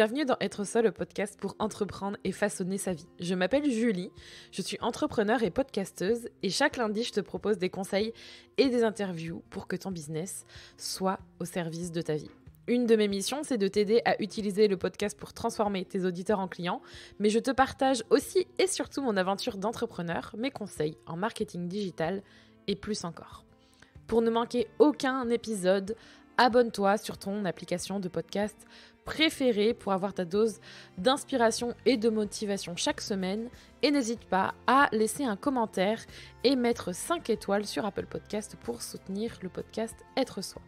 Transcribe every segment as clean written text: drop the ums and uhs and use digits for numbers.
Bienvenue dans Être Soi, le podcast pour entreprendre et façonner sa vie. Je m'appelle Julie, je suis entrepreneure et podcasteuse et chaque lundi, je te propose des conseils et des interviews pour que ton business soit au service de ta vie. Une de mes missions, c'est de t'aider à utiliser le podcast pour transformer tes auditeurs en clients, mais je te partage aussi et surtout mon aventure d'entrepreneur, mes conseils en marketing digital et plus encore. Pour ne manquer aucun épisode, abonne-toi sur ton application de podcast préférée pour avoir ta dose d'inspiration et de motivation chaque semaine. Et n'hésite pas à laisser un commentaire et mettre 5 étoiles sur Apple Podcast pour soutenir le podcast Être Soi.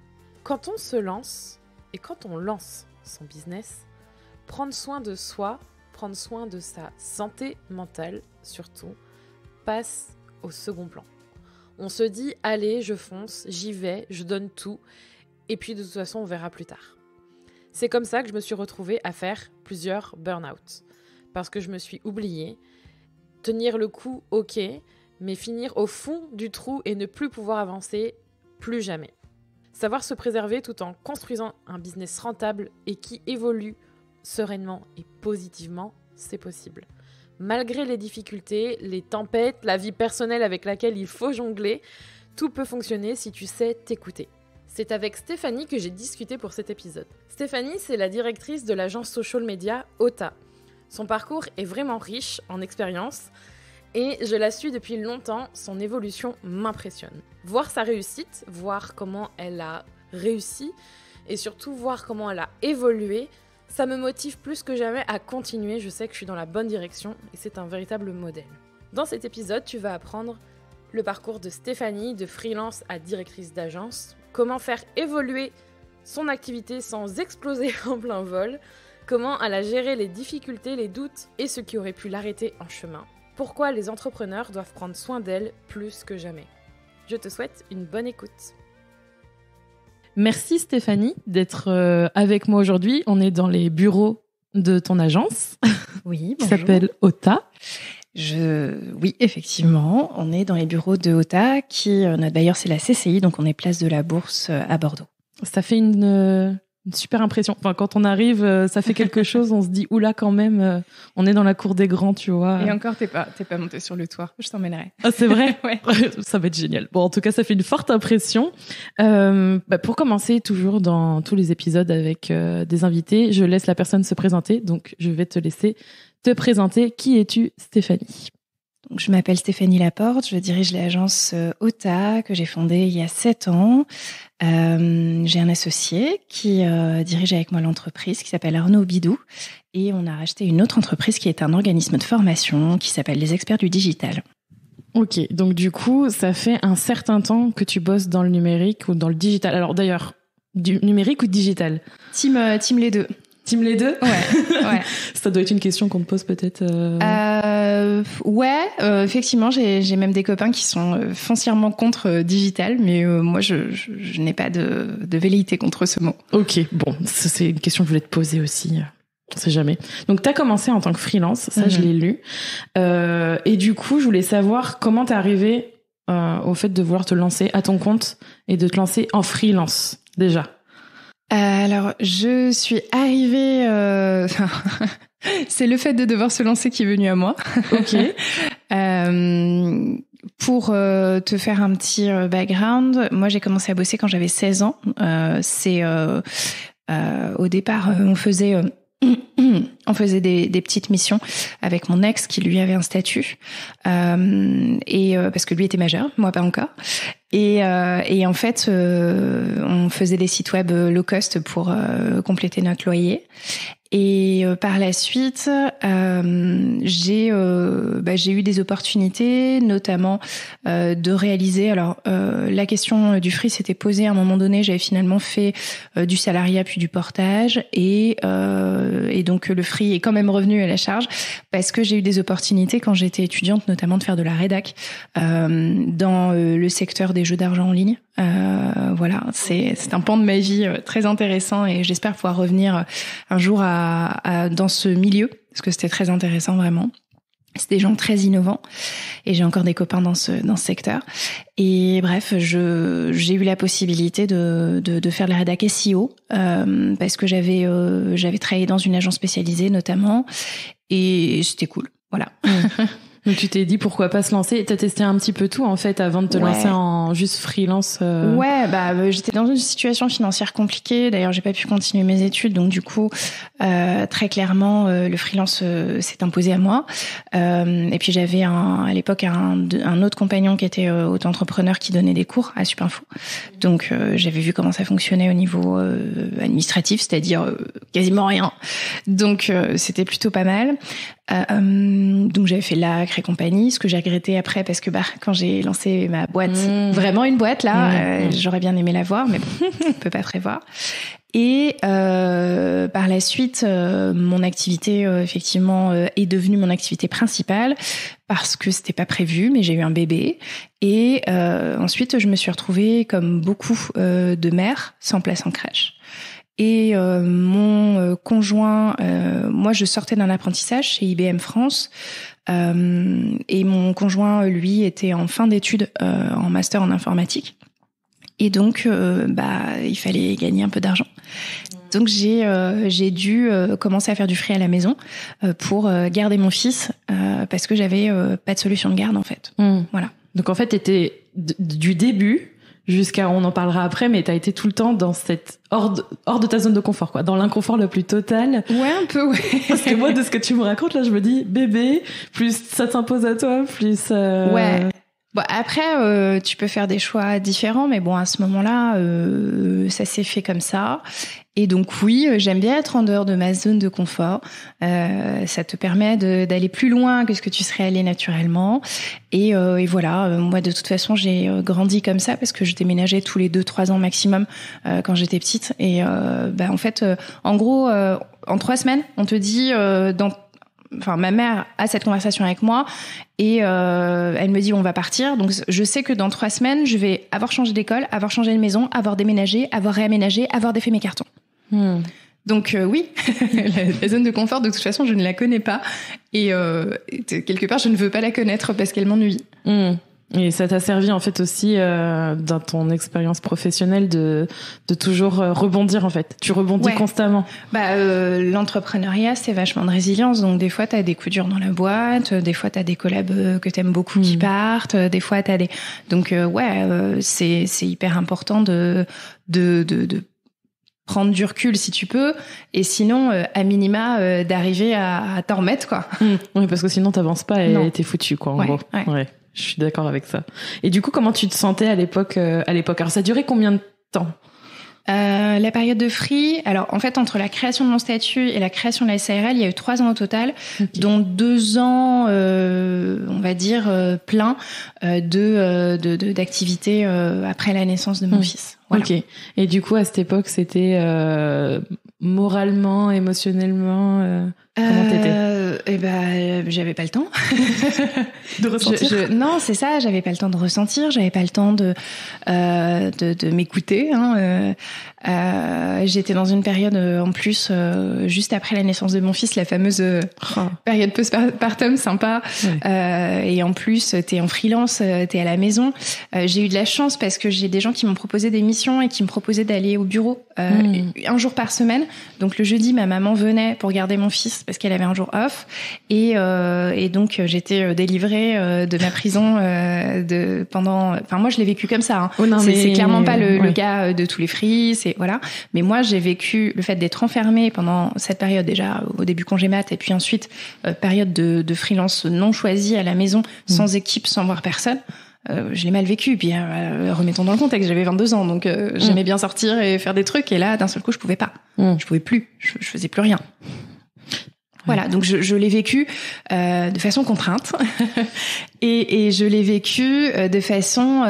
Quand on se lance et quand on lance son business, prendre soin de soi, prendre soin de sa santé mentale surtout, passe au second plan. On se dit, allez, je fonce, j'y vais, je donne tout, et puis de toute façon, on verra plus tard. C'est comme ça que je me suis retrouvée à faire plusieurs burn-out, parce que je me suis oubliée. Tenir le coup, ok, mais finir au fond du trou et ne plus pouvoir avancer, plus jamais. Savoir se préserver tout en construisant un business rentable et qui évolue sereinement et positivement, c'est possible. Malgré les difficultés, les tempêtes, la vie personnelle avec laquelle il faut jongler, tout peut fonctionner si tu sais t'écouter. C'est avec Stéphanie que j'ai discuté pour cet épisode. Stéphanie, c'est la directrice de l'agence social media Ota. Son parcours est vraiment riche en expérience et je la suis depuis longtemps, son évolution m'impressionne. Voir sa réussite, voir comment elle a réussi et surtout voir comment elle a évolué, ça me motive plus que jamais à continuer. Je sais que je suis dans la bonne direction et c'est un véritable modèle. Dans cet épisode, tu vas apprendre le parcours de Stéphanie, de freelance à directrice d'agence, comment faire évoluer son activité sans exploser en plein vol, comment elle a géré les difficultés, les doutes et ce qui aurait pu l'arrêter en chemin, pourquoi les entrepreneurs doivent prendre soin d'elles plus que jamais. Je te souhaite une bonne écoute. Merci Stéphanie d'être avec moi aujourd'hui. On est dans les bureaux de ton agence oui, qui s'appelle Ota. Oui, effectivement, on est dans les bureaux de Ota, qui notre bailleur c'est la CCI, donc on est place de la Bourse à Bordeaux. Ça fait une super impression. Enfin, quand on arrive, ça fait quelque chose. On se dit oula quand même, on est dans la cour des grands, tu vois. Et encore, t'es pas monté sur le toit. Je t'emmènerai. Ah, c'est vrai. Ouais. Ça va être génial. Bon, en tout cas, ça fait une forte impression. Pour commencer, toujours dans tous les épisodes avec des invités, je laisse la personne se présenter. Donc, je vais te laisser te présenter. Qui es-tu, Stéphanie ? Donc, je m'appelle Stéphanie Laporte, je dirige l'agence Ota que j'ai fondée il y a 7 ans. J'ai un associé qui dirige avec moi l'entreprise qui s'appelle Arnaud Bidou et on a racheté une autre entreprise qui est un organisme de formation qui s'appelle les experts du digital. Ok, donc du coup, ça fait un certain temps que tu bosses dans le numérique ou dans le digital. Alors d'ailleurs, du numérique ou digital ? Team les deux. Team les deux ? Ouais. Ça doit être une question qu'on te pose peut-être. Effectivement, j'ai même des copains qui sont foncièrement contre digital, mais moi, je n'ai pas de velléité contre ce mot. Ok, bon, ça, c'est une question que je voulais te poser aussi. On sait jamais. Donc, t'as commencé en tant que freelance, ça, je l'ai lu. Et du coup, je voulais savoir comment t'es arrivée au fait de vouloir te lancer à ton compte et de te lancer en freelance, déjà. Alors, je suis arrivée... c'est le fait de devoir se lancer qui est venu à moi. Ok. Pour te faire un petit background, moi j'ai commencé à bosser quand j'avais 16 ans. Au départ, on faisait des petites missions avec mon ex qui lui avait un statut parce que lui était majeur, moi pas encore. Et en fait, on faisait des sites web low cost pour compléter notre loyer. Et par la suite, j'ai eu des opportunités, notamment de réaliser. Alors, la question du free s'était posée à un moment donné. J'avais finalement fait du salariat puis du portage, et donc le free est quand même revenu à la charge parce que j'ai eu des opportunités quand j'étais étudiante, notamment de faire de la rédac dans le secteur des jeux d'argent en ligne. Voilà, c'est un pan de ma vie très intéressant et j'espère pouvoir revenir un jour dans ce milieu parce que c'était très intéressant vraiment. C'est des gens très innovants et j'ai encore des copains dans ce secteur. Et bref, j'ai eu la possibilité de faire de la rédac SEO parce que j'avais travaillé dans une agence spécialisée notamment et c'était cool. Voilà. Donc tu t'es dit pourquoi pas se lancer. T'as testé un petit peu tout en fait avant de te lancer en juste freelance. Ouais, j'étais dans une situation financière compliquée. D'ailleurs, j'ai pas pu continuer mes études, donc du coup, très clairement, le freelance s'est imposé à moi. Et puis j'avais à l'époque un autre compagnon qui était auto-entrepreneur qui donnait des cours à Supinfo. Donc j'avais vu comment ça fonctionnait au niveau administratif, c'est-à-dire quasiment rien. Donc c'était plutôt pas mal. Donc j'avais fait l'ACRE et compagnie, ce que j'ai regretté après parce que quand j'ai lancé ma boîte, vraiment une boîte là, j'aurais bien aimé la voir, mais bon, on peut pas prévoir. Et par la suite, mon activité effectivement est devenue mon activité principale parce que c'était pas prévu, mais j'ai eu un bébé. Et ensuite, je me suis retrouvée comme beaucoup de mères sans place en crèche. Et mon conjoint, moi je sortais d'un apprentissage chez IBM France et mon conjoint lui était en fin d'études en master en informatique et donc il fallait gagner un peu d'argent. Donc j'ai dû commencer à faire du free à la maison pour garder mon fils parce que j'avais pas de solution de garde en fait. Voilà. Donc en fait t'étais du début jusqu'à, on en parlera après, mais t'as été tout le temps dans cette hors de ta zone de confort, quoi, dans l'inconfort le plus total. Ouais, un peu, ouais. Parce que moi, de ce que tu me racontes, là, je me dis, bébé, plus ça t'impose à toi, plus... Ouais. Bon, après, tu peux faire des choix différents, mais bon, à ce moment-là, ça s'est fait comme ça. Et donc oui, j'aime bien être en dehors de ma zone de confort. Ça te permet d'aller plus loin que ce que tu serais allé naturellement. Et voilà, moi de toute façon, j'ai grandi comme ça parce que je déménageais tous les 2-3 ans maximum quand j'étais petite. Et en fait, en gros, en 3 semaines, on te dit ma mère a cette conversation avec moi et elle me dit on va partir. Donc je sais que dans 3 semaines, je vais avoir changé d'école, avoir changé de maison, avoir déménagé, avoir réaménagé, avoir défait mes cartons. Donc oui, la zone de confort, de toute façon, je ne la connais pas. Et quelque part, je ne veux pas la connaître parce qu'elle m'ennuie. Et ça t'a servi en fait aussi dans ton expérience professionnelle de toujours rebondir en fait. Tu rebondis constamment. L'entrepreneuriat, c'est vachement de résilience. Donc des fois, t'as des coups durs dans la boîte, des fois t'as des collabs que t'aimes beaucoup qui partent, des fois t'as des. Donc c'est hyper important de prendre du recul si tu peux, et sinon à minima d'arriver à t'en remettre quoi. Oui, parce que sinon t'avances pas et t'es foutu quoi en gros. Ouais. Je suis d'accord avec ça. Et du coup, comment tu te sentais à l'époque Alors, ça a duré combien de temps ? La période de free, alors en fait entre la création de mon statut et la création de la SARL, il y a eu 3 ans au total, dont 2 ans, on va dire plein d'activité après la naissance de mon fils. Voilà. Ok. Et du coup, à cette époque, c'était moralement, émotionnellement, comment t'étais ? J'avais pas le temps de ressentir. Non, c'est ça. J'avais pas le temps de ressentir. J'avais pas le temps de m'écouter. J'étais dans une période en plus juste après la naissance de mon fils, la fameuse période postpartum sympa. Ouais. Et en plus, t'es en freelance, t'es à la maison. J'ai eu de la chance parce que j'ai des gens qui m'ont proposé des missions et qui me proposaient d'aller au bureau un jour par semaine. Donc le jeudi, ma maman venait pour garder mon fils parce qu'elle avait un jour off. Et donc j'étais délivrée de ma prison pendant. Enfin moi je l'ai vécu comme ça. C'est clairement pas le cas de tous les free. Voilà. Mais moi, j'ai vécu le fait d'être enfermée pendant cette période déjà, au début congé mat, et puis ensuite période de freelance non choisie à la maison, sans équipe, sans voir personne. Je l'ai mal vécu. Puis remettons dans le contexte, j'avais 22 ans, donc j'aimais bien sortir et faire des trucs. Et là, d'un seul coup, je pouvais pas. Je pouvais plus. Je faisais plus rien. Voilà, donc je l'ai vécu de façon contrainte et je l'ai vécu de façon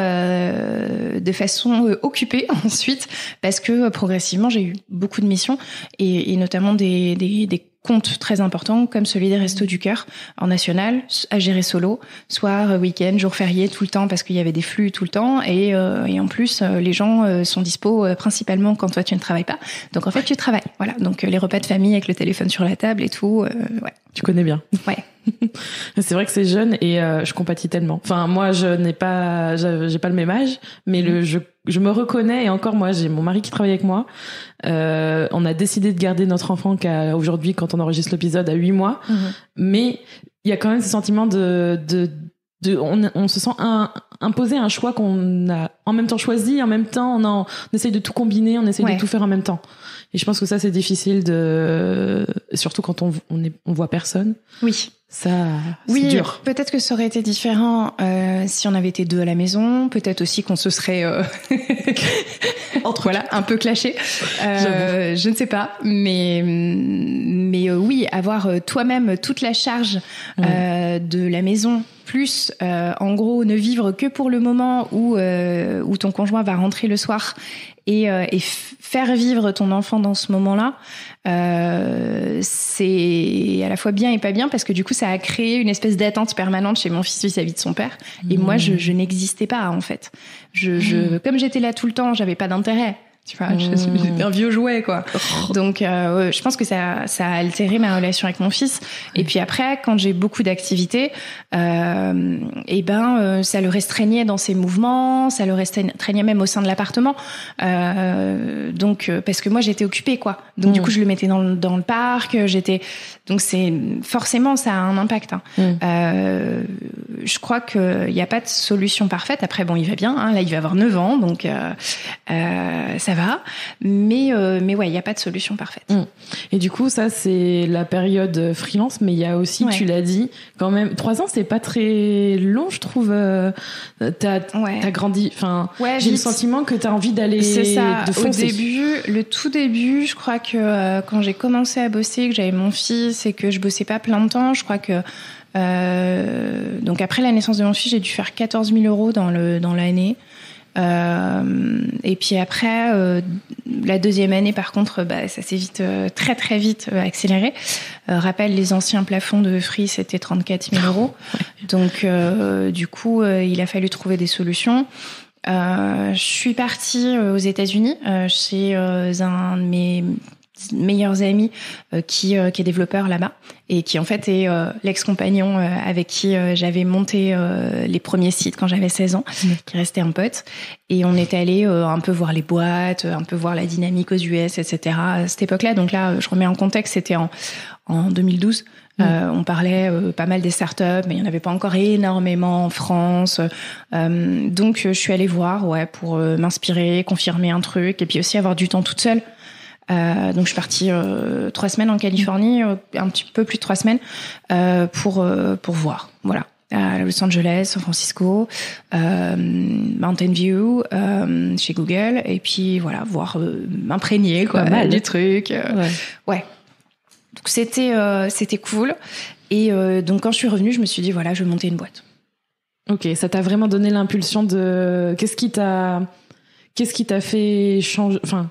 occupée ensuite parce que progressivement j'ai eu beaucoup de missions et notamment des comptes très importants comme celui des Restos du Cœur en national à gérer solo, soir, week-end, jour férié, tout le temps parce qu'il y avait des flux tout le temps et en plus les gens sont dispo principalement quand toi tu ne travailles pas. Donc en fait tu travailles. Voilà. Donc les repas de famille avec le téléphone sur la table et tout. Ouais. Tu connais bien. Ouais. C'est vrai que c'est jeune et je compatis tellement. Enfin, moi, j'ai pas le même âge, mais je me reconnais. Et encore, moi, j'ai mon mari qui travaille avec moi. On a décidé de garder notre enfant qu'à aujourd'hui, quand on enregistre l'épisode, à 8 mois. Mais il y a quand même ce sentiment on se sent imposé un choix qu'on a en même temps choisi, en même temps on essaye de tout combiner, on essaye de tout faire en même temps. Et je pense que ça c'est difficile surtout quand on voit personne. Oui. Ça, c'est dur. Peut-être que ça aurait été différent si on avait été 2 à la maison. Peut-être aussi qu'on se serait voilà, un peu clashé. Je ne sais pas, mais oui, avoir toi-même toute la charge de la maison, plus en gros ne vivre que pour le moment où ton conjoint va rentrer le soir et faire vivre ton enfant dans ce moment-là, c'est à la fois bien et pas bien parce que du coup ça a créé une espèce d'attente permanente chez mon fils vis-à-vis de son père et moi je n'existais pas en fait. Comme j'étais là tout le temps, j'avais pas d'intérêt. Tu vois, j'étais un vieux jouet, quoi. Donc, je pense que ça a altéré ma relation avec mon fils. Et puis après, quand j'ai beaucoup d'activités, ça le restreignait dans ses mouvements, ça le restreignait même au sein de l'appartement. Donc, parce que moi, j'étais occupée, quoi. Donc, du coup, je le mettais dans le parc, donc forcément, ça a un impact, hein. Je crois qu'il n'y a pas de solution parfaite. Après, bon, il va bien, hein. Là, il va avoir 9 ans, donc, ça va, mais ouais, il n'y a pas de solution parfaite. Et du coup, ça c'est la période freelance, mais il y a aussi, tu l'as dit, quand même 3 ans, c'est pas très long, je trouve. T'as grandi. Enfin, j'ai le sentiment que t'as envie d'aller. C'est ça. De foncer. Le tout début, je crois que quand j'ai commencé à bosser, que j'avais mon fils et que je bossais pas plein de temps, je crois que donc après la naissance de mon fils, j'ai dû faire 14 000 euros dans l'année. Et puis après, la deuxième année, par contre, ça s'est très très vite accéléré. Rappelle, les anciens plafonds de Free, c'était 34 000 euros. Donc, du coup, il a fallu trouver des solutions. Je suis partie aux États-Unis chez un de mes meilleurs amis qui est développeur là-bas et qui en fait est l'ex-compagnon avec qui j'avais monté les premiers sites quand j'avais 16 ans, qui restait un pote, et on est allé un peu voir les boîtes, un peu voir la dynamique aux US, etc. à cette époque-là. Donc là, je remets en contexte, c'était en 2012. On parlait pas mal des startups, mais il n'y en avait pas encore énormément en France. Donc je suis allée voir pour m'inspirer, confirmer un truc, et puis aussi avoir du temps toute seule. Donc je suis partie 3 semaines en Californie, un petit peu plus de 3 semaines, pour voir, voilà, à Los Angeles, San Francisco, Mountain View, chez Google, et puis voilà, voir, m'imprégner du truc. Ouais. Donc c'était cool. Et donc quand je suis revenue, je me suis dit voilà, je vais monter une boîte. Ok, ça t'a vraiment donné l'impulsion de qu'est-ce qui t'a fait changer, enfin.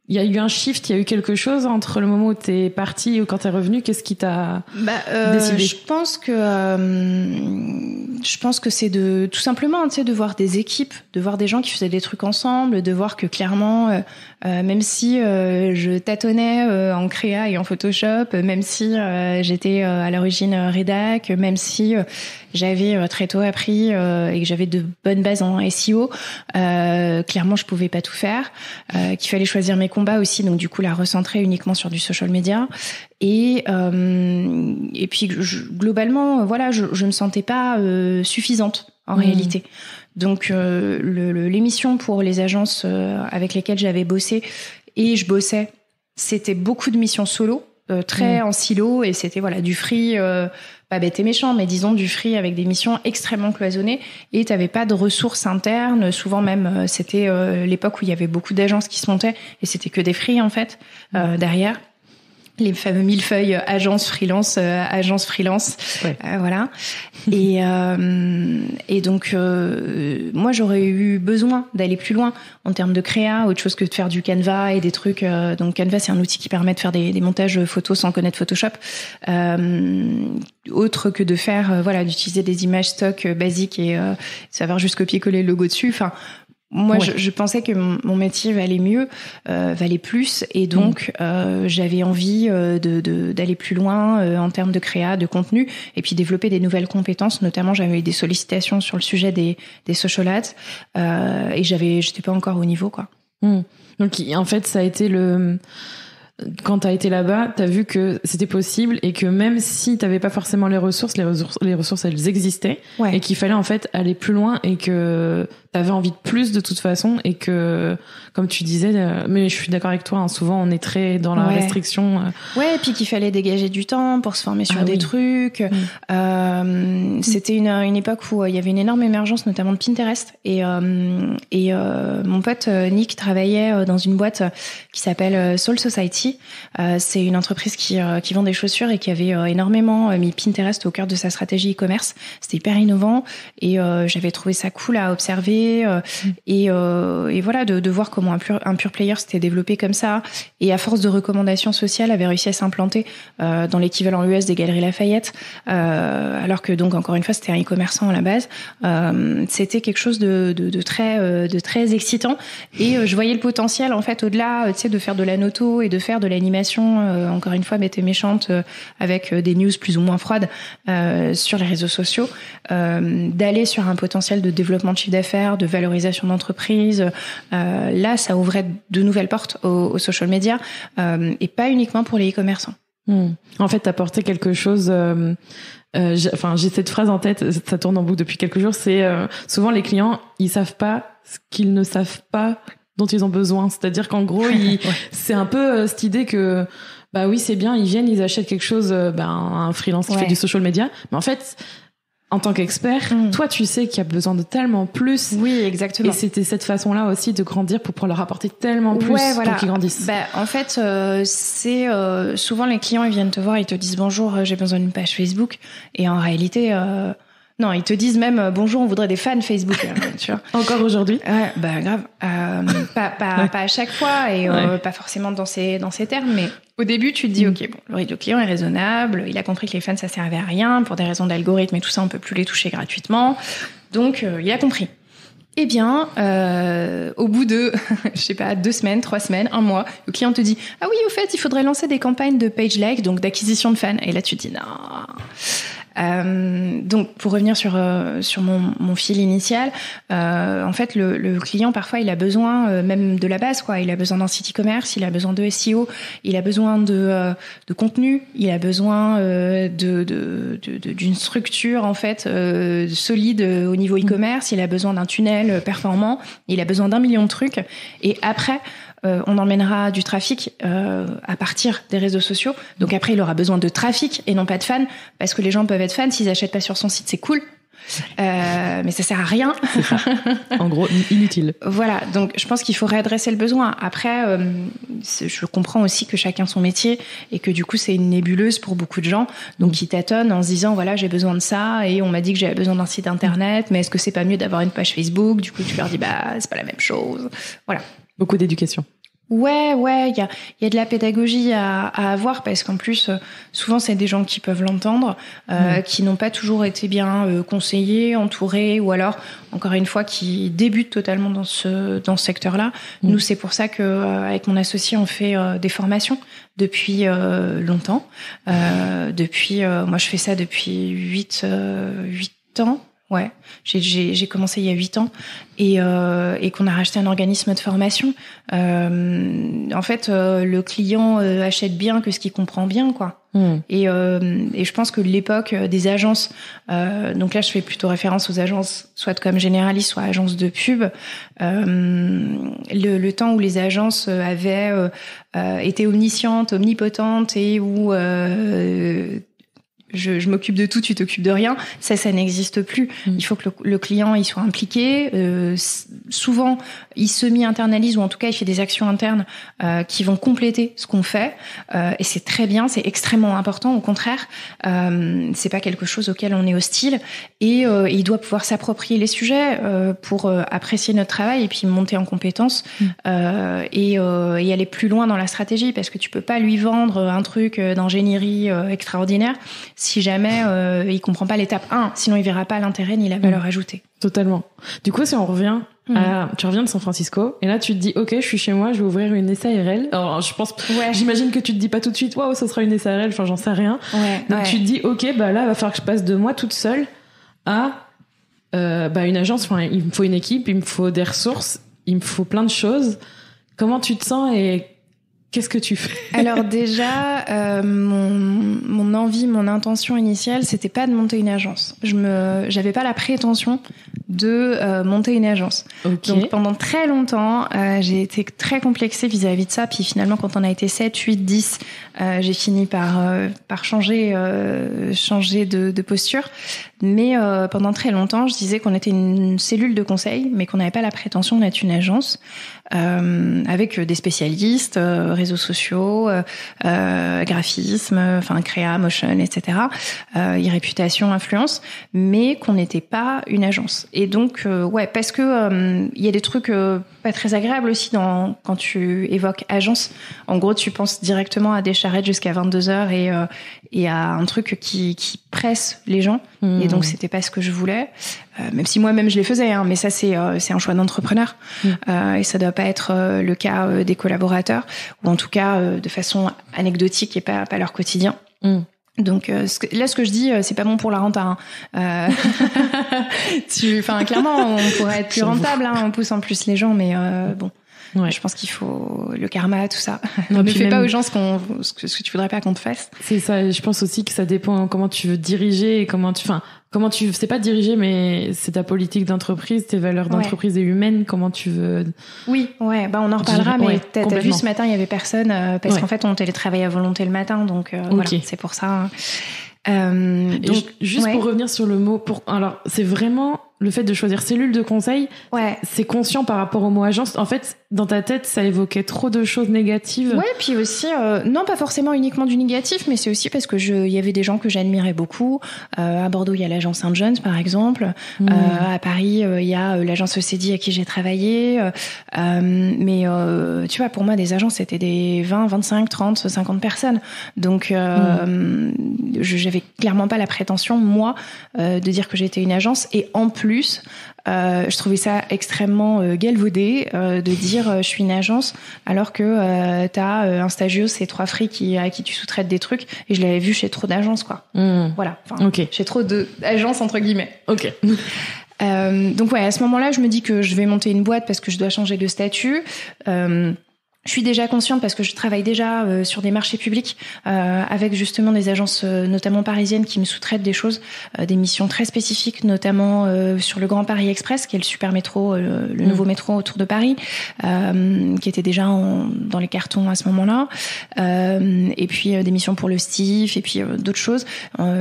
Il y a eu un shift, il y a eu quelque chose entre le moment où t'es partie et quand t'es revenue. Qu'est-ce qui t'a décidé? Je pense que c'est tout simplement, tu sais, de voir des équipes, de voir des gens qui faisaient des trucs ensemble, de voir que clairement, même si je tâtonnais en créa et en Photoshop, même si j'étais à l'origine rédac, même si j'avais très tôt appris et que j'avais de bonnes bases en SEO, clairement je pouvais pas tout faire, qu'il fallait choisir mes combats aussi, donc du coup la recentrer uniquement sur du social media, et puis globalement voilà, je me sentais pas suffisante en réalité. Donc l'émission pour les agences avec lesquelles j'avais bossé et je bossais, c'était beaucoup de missions solo, très en silo, et c'était voilà du free, pas bête et méchant, mais disons du free avec des missions extrêmement cloisonnées, et t'avais pas de ressources internes. Souvent même, c'était l'époque où il y avait beaucoup d'agences qui se montaient, et c'était que des free en fait derrière. Les fameux millefeuilles agence freelance, voilà. Et donc moi j'aurais eu besoin d'aller plus loin en termes de créa, autre chose que de faire du Canva et des trucs. Donc Canva, c'est un outil qui permet de faire des montages photos sans connaître Photoshop, autre que de faire d'utiliser des images stock basiques et savoir juste copier-coller le logo dessus. Enfin moi, je pensais que mon métier valait mieux, valait plus, et donc j'avais envie d'aller plus loin en termes de créa, de contenu, et puis développer des nouvelles compétences. Notamment, j'avais eu des sollicitations sur le sujet des social ads, et j'étais pas encore au niveau, quoi. Donc en fait, ça a été quand t'as été là-bas, t'as vu que c'était possible et que même si t'avais pas forcément les ressources, elles existaient, et qu'il fallait en fait aller plus loin et que t'avais envie de plus de toute façon, et que, comme tu disais, mais je suis d'accord avec toi, hein, souvent on est très dans la restriction. Ouais, et puis qu'il fallait dégager du temps pour se former sur des trucs. C'était une époque où il y avait une énorme émergence, notamment de Pinterest, et mon pote Nick travaillait dans une boîte qui s'appelle Soul Society. C'est une entreprise qui vend des chaussures et qui avait énormément mis Pinterest au cœur de sa stratégie e-commerce. C'était hyper innovant, et j'avais trouvé ça cool à observer, et voilà, de voir comment un pure player s'était développé comme ça, et à force de recommandations sociales avait réussi à s'implanter dans l'équivalent US des Galeries Lafayette, alors que donc encore une fois c'était un e-commerçant à la base. C'était quelque chose de très excitant, et je voyais le potentiel en fait au-delà, tu sais, de faire de la noto et de faire de l'animation, encore une fois bête et méchante, avec des news plus ou moins froides sur les réseaux sociaux, d'aller sur un potentiel de développement de chiffre d'affaires, de valorisation d'entreprise. Là, ça ouvrait de nouvelles portes aux social media, et pas uniquement pour les e-commerçants. En fait, t'apportais quelque chose. J'ai cette phrase en tête, ça tourne en boucle depuis quelques jours. C'est souvent les clients, ils savent pas ce qu'ils ne savent pas dont ils ont besoin. C'est-à-dire qu'en gros, c'est un peu cette idée que bah oui, c'est bien, ils viennent, ils achètent quelque chose, un freelance qui fait du social media, mais en fait, en tant qu'expert, toi, tu sais qu'il y a besoin de tellement plus. Oui, exactement. Et c'était cette façon-là aussi de grandir pour pouvoir leur apporter tellement plus pour qu'ils grandissent. En fait, c'est souvent les clients, ils viennent te voir, ils te disent bonjour, j'ai besoin d'une page Facebook, et en réalité, non, ils te disent même bonjour, on voudrait des fans Facebook, tu vois. Encore aujourd'hui. Ouais, grave. Pas à chaque fois, et pas forcément dans ces termes, mais au début, tu te dis, ok, bon, le client est raisonnable, il a compris que les fans, ça servait à rien, pour des raisons d'algorithme et tout ça, on peut plus les toucher gratuitement, donc il a compris. Eh bien, au bout de, je sais pas, 2 semaines, 3 semaines, 1 mois, le client te dit, ah oui, au fait, il faudrait lancer des campagnes de page like, donc d'acquisition de fans. Et là, tu te dis, non. Donc, pour revenir sur mon fil initial, en fait, le client, parfois, il a besoin même de la base, quoi. Il a besoin d'un site e-commerce, il a besoin de SEO, il a besoin de contenu, il a besoin d'une structure, en fait, solide au niveau e-commerce, il a besoin d'un tunnel performant, il a besoin d'1 million de trucs. Et après, on emmènera du trafic à partir des réseaux sociaux. Donc après, il aura besoin de trafic et non pas de fans, parce que les gens peuvent être fans, s'ils achètent pas sur son site, c'est cool. Mais ça sert à rien. C'est ça. En gros, inutile. Voilà, donc je pense qu'il faut réadresser le besoin. Après, je comprends aussi que chacun son métier, et que du coup c'est une nébuleuse pour beaucoup de gens, donc qui tâtonnent en se disant voilà, j'ai besoin de ça, et on m'a dit que j'avais besoin d'un site internet, mais est-ce que c'est pas mieux d'avoir une page Facebook? Du coup tu leur dis c'est pas la même chose. Voilà. Beaucoup d'éducation. Ouais, il y a de la pédagogie à avoir, parce qu'en plus, souvent, c'est des gens qui peuvent l'entendre, qui n'ont pas toujours été bien conseillés, entourés, ou alors, encore une fois, qui débutent totalement dans ce secteur-là. Nous, c'est pour ça que, avec mon associé, on fait des formations depuis longtemps. Moi, je fais ça depuis 8 ans. Ouais, j'ai commencé il y a 8 ans, et qu'on a racheté un organisme de formation. En fait, le client achète bien que ce qu'il comprend bien, quoi. Et je pense que l'époque des agences, donc là je fais plutôt référence aux agences soit comme généralistes, soit agences de pub, le temps où les agences avaient été omniscientes, omnipotentes, et où je m'occupe de tout, tu t'occupes de rien, ça n'existe plus. Il faut que le client il soit impliqué. Souvent, il semi-internalise, ou en tout cas, il fait des actions internes qui vont compléter ce qu'on fait. Et c'est très bien, c'est extrêmement important. Au contraire, c'est pas quelque chose auquel on est hostile. Et il doit pouvoir s'approprier les sujets pour apprécier notre travail et puis monter en compétences et aller plus loin dans la stratégie, parce que tu peux pas lui vendre un truc d'ingénierie extraordinaire si jamais il comprend pas l'étape 1, sinon il verra pas l'intérêt ni la valeur ajoutée. Totalement. Du coup, si on revient tu reviens de San Francisco et là tu te dis ok, je suis chez moi, je vais ouvrir une SARL. Alors j'imagine que tu te dis pas tout de suite waouh, ça sera une SARL, enfin j'en sais rien. Donc tu te dis ok, bah là il va falloir que je passe de moi toute seule à une agence. Enfin, il me faut une équipe, il me faut des ressources, il me faut plein de choses. Comment tu te sens et qu'est-ce que tu fais? Alors déjà, mon envie, mon intention initiale, c'était pas de monter une agence. J'avais pas la prétention de monter une agence. Okay. Donc pendant très longtemps, j'ai été très complexée vis-à-vis de ça. Puis finalement, quand on a été 7, 8, 10, j'ai fini par changer de posture. Mais pendant très longtemps, je disais qu'on était une cellule de conseil, mais qu'on n'avait pas la prétention d'être une agence. Avec des spécialistes, réseaux sociaux, graphisme, enfin créa, motion, etc., réputation, influence, mais qu'on n'était pas une agence. Et donc, parce que il y a des trucs pas très agréables aussi quand tu évoques agence. En gros, tu penses directement à des charrettes jusqu'à 22h et à un truc qui presse les gens. Et donc, c'était pas ce que je voulais. Même si moi-même je les faisais, hein, mais ça c'est un choix d'entrepreneur et ça doit pas être le cas des collaborateurs, ou en tout cas de façon anecdotique et pas leur quotidien. Donc ce que je dis, c'est pas bon pour la renta. Hein. Clairement, on pourrait être plus rentable, hein, on pousse en plus les gens, mais bon. Ouais. Je pense qu'il faut le karma, tout ça. Ne fais pas aux gens ce que tu voudrais pas qu'on te fasse. C'est ça. Je pense aussi que ça dépend comment tu veux diriger et comment tu c'est pas diriger, mais c'est ta politique d'entreprise, tes valeurs d'entreprise et humaines, comment tu veux. Oui, on en reparlera, mais t'as vu ce matin, il y avait personne, parce qu'en fait, on télétravaille à volonté le matin, donc voilà, c'est pour ça. Juste pour revenir sur le mot, alors, c'est vraiment le fait de choisir cellule de conseil, c'est conscient par rapport au mot agence. En fait, dans ta tête, ça évoquait trop de choses négatives. Ouais, puis aussi, non, pas forcément uniquement du négatif, mais c'est aussi parce que il y avait des gens que j'admirais beaucoup. À Bordeaux, il y a l'agence Saint John's, par exemple. À Paris, il y a l'agence ECD à qui j'ai travaillé. Mais tu vois, pour moi, des agences, c'était des 20, 25, 30, 50 personnes. Donc, j'avais clairement pas la prétention, moi, de dire que j'étais une agence. Et en plus, je trouvais ça extrêmement galvaudé de dire je suis une agence alors que t'as un stagiaire, c'est 3 frics à qui tu sous-traites des trucs, et je l'avais vu chez trop d'agences, quoi. Voilà, chez trop d'agences entre guillemets. Ok. Donc à ce moment-là, je me dis que je vais monter une boîte parce que je dois changer de statut. Je suis déjà consciente parce que je travaille déjà sur des marchés publics avec justement des agences notamment parisiennes qui me sous-traitent des choses, des missions très spécifiques, notamment sur le Grand Paris Express, qui est le super métro, le nouveau métro autour de Paris, qui était déjà dans les cartons à ce moment-là, et puis des missions pour le STIF et puis d'autres choses.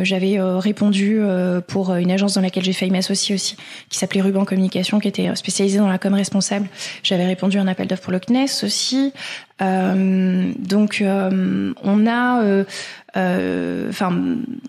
J'avais répondu pour une agence dans laquelle j'ai failli m'associer aussi, qui s'appelait Ruban Communication, qui était spécialisée dans la com responsable. J'avais répondu à un appel d'offres pour le CNES aussi. Donc on a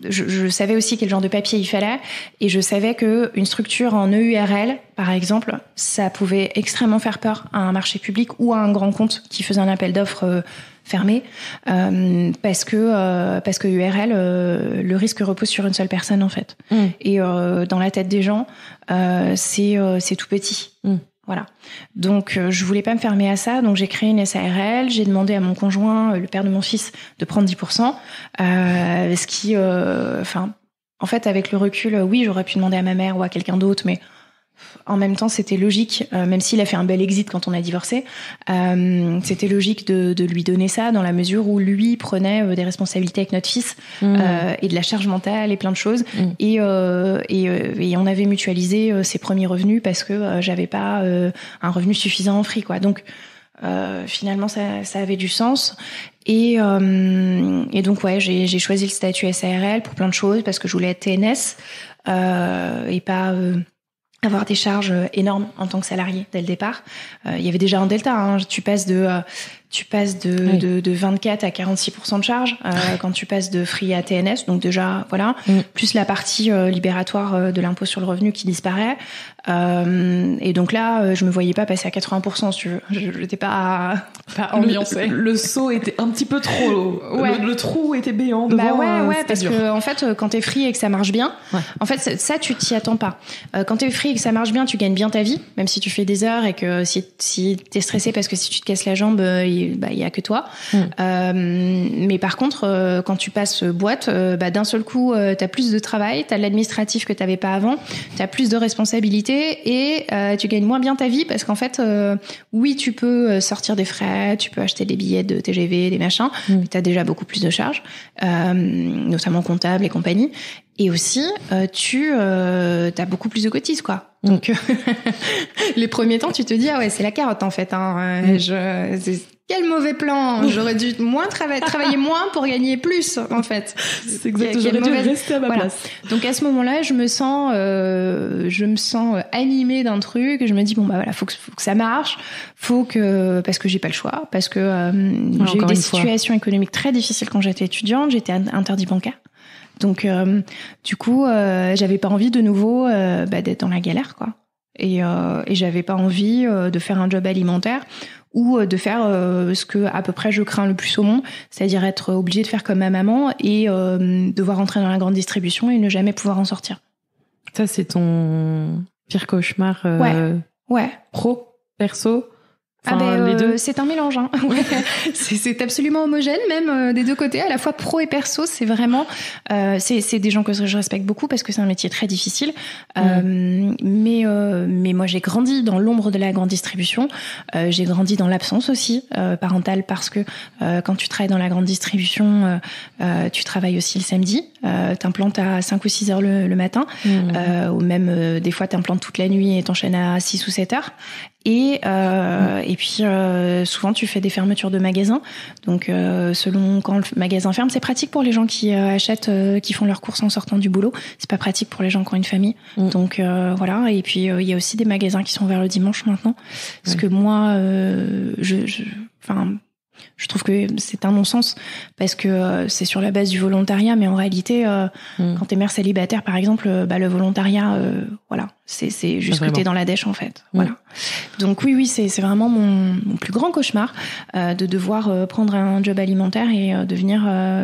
je savais aussi quel genre de papier il fallait, et je savais que une structure en EURL, par exemple, ça pouvait extrêmement faire peur à un marché public ou à un grand compte qui faisait un appel d'offres fermé, parce que URL, le risque repose sur une seule personne en fait. Et dans la tête des gens, c'est tout petit. Voilà. Donc, je voulais pas me fermer à ça. Donc, j'ai créé une SARL. J'ai demandé à mon conjoint, le père de mon fils, de prendre 10%. Ce qui, en fait, avec le recul, oui, j'aurais pu demander à ma mère ou à quelqu'un d'autre, mais en même temps, c'était logique, même s'il a fait un bel exit quand on a divorcé, c'était logique de lui donner ça dans la mesure où lui prenait des responsabilités avec notre fils et de la charge mentale et plein de choses. Et on avait mutualisé ses premiers revenus parce que j'avais pas un revenu suffisant en free, quoi. Donc finalement, ça avait du sens. Et donc j'ai choisi le statut SARL pour plein de choses parce que je voulais être TNS et pas avoir des charges énormes en tant que salarié dès le départ. Il y avait déjà un delta, hein. Tu passes tu passes de 24 à 46% de charge quand tu passes de free à TNS, donc déjà voilà, plus la partie libératoire de l'impôt sur le revenu qui disparaît. Et donc là, je me voyais pas passer à 80%, si tu veux. Je n'étais pas ambiancée. Le saut était un petit peu trop. Ouais. Le trou était béant devant. Ouais, parce que en fait, quand t'es free et que ça marche bien, en fait, ça tu t'y attends pas. Quand t'es free et que ça marche bien, tu gagnes bien ta vie, même si tu fais des heures et que si t'es stressé parce que si tu te casses la jambe, il y a que toi. Mais par contre, quand tu passes boîte, d'un seul coup, t'as plus de travail, t'as de l'administratif que t'avais pas avant, t'as plus de responsabilités et tu gagnes moins bien ta vie parce qu'en fait, oui, tu peux sortir des frais, tu peux acheter des billets de TGV, des machins, mais t'as déjà beaucoup plus de charges, notamment comptables et compagnie. Et aussi, tu as beaucoup plus de cotises, quoi. Donc, les premiers temps, tu te dis, ah ouais, c'est la carotte, en fait. Quel mauvais plan. J'aurais dû travailler moins pour gagner plus, en fait. C'est exactement. J'aurais dû rester à ma place. Donc, à ce moment-là, je me sens animée d'un truc. Je me dis, bon, bah voilà, faut que ça marche. Parce que j'ai pas le choix. Parce que j'ai eu des situations économiques très difficiles quand j'étais étudiante. J'étais interdit bancaire. Donc, du coup, j'avais pas envie de nouveau d'être dans la galère, quoi. Et j'avais pas envie de faire un job alimentaire ou de faire ce que à peu près je crains le plus au monde, c'est-à-dire être obligée de faire comme ma maman et devoir entrer dans la grande distribution et ne jamais pouvoir en sortir. Ça, c'est ton pire cauchemar pro, perso? Enfin, les deux. C'est un mélange, hein. C'est absolument homogène, même des deux côtés, à la fois pro et perso. C'est vraiment, c'est des gens que je respecte beaucoup parce que c'est un métier très difficile. Mais moi, j'ai grandi dans l'ombre de la grande distribution. J'ai grandi dans l'absence aussi parentale parce que quand tu travailles dans la grande distribution, tu travailles aussi le samedi. T'implantes à 5 ou 6 heures le matin, ou même des fois t'implantes toute la nuit et t'enchaînes à 6 ou 7 heures. Et puis souvent tu fais des fermetures de magasins, donc selon quand le magasin ferme, c'est pratique pour les gens qui achètent, qui font leurs courses en sortant du boulot. C'est pas pratique pour les gens qui ont une famille. Donc voilà. Et puis il y a aussi des magasins qui sont ouverts le dimanche maintenant, parce que moi, je trouve que c'est un non-sens parce que c'est sur la base du volontariat, mais en réalité, quand t'es mère célibataire, par exemple, le volontariat, voilà, c'est juste que t'es dans la dèche, en fait. Voilà. Donc oui, c'est vraiment mon plus grand cauchemar de devoir prendre un job alimentaire et devenir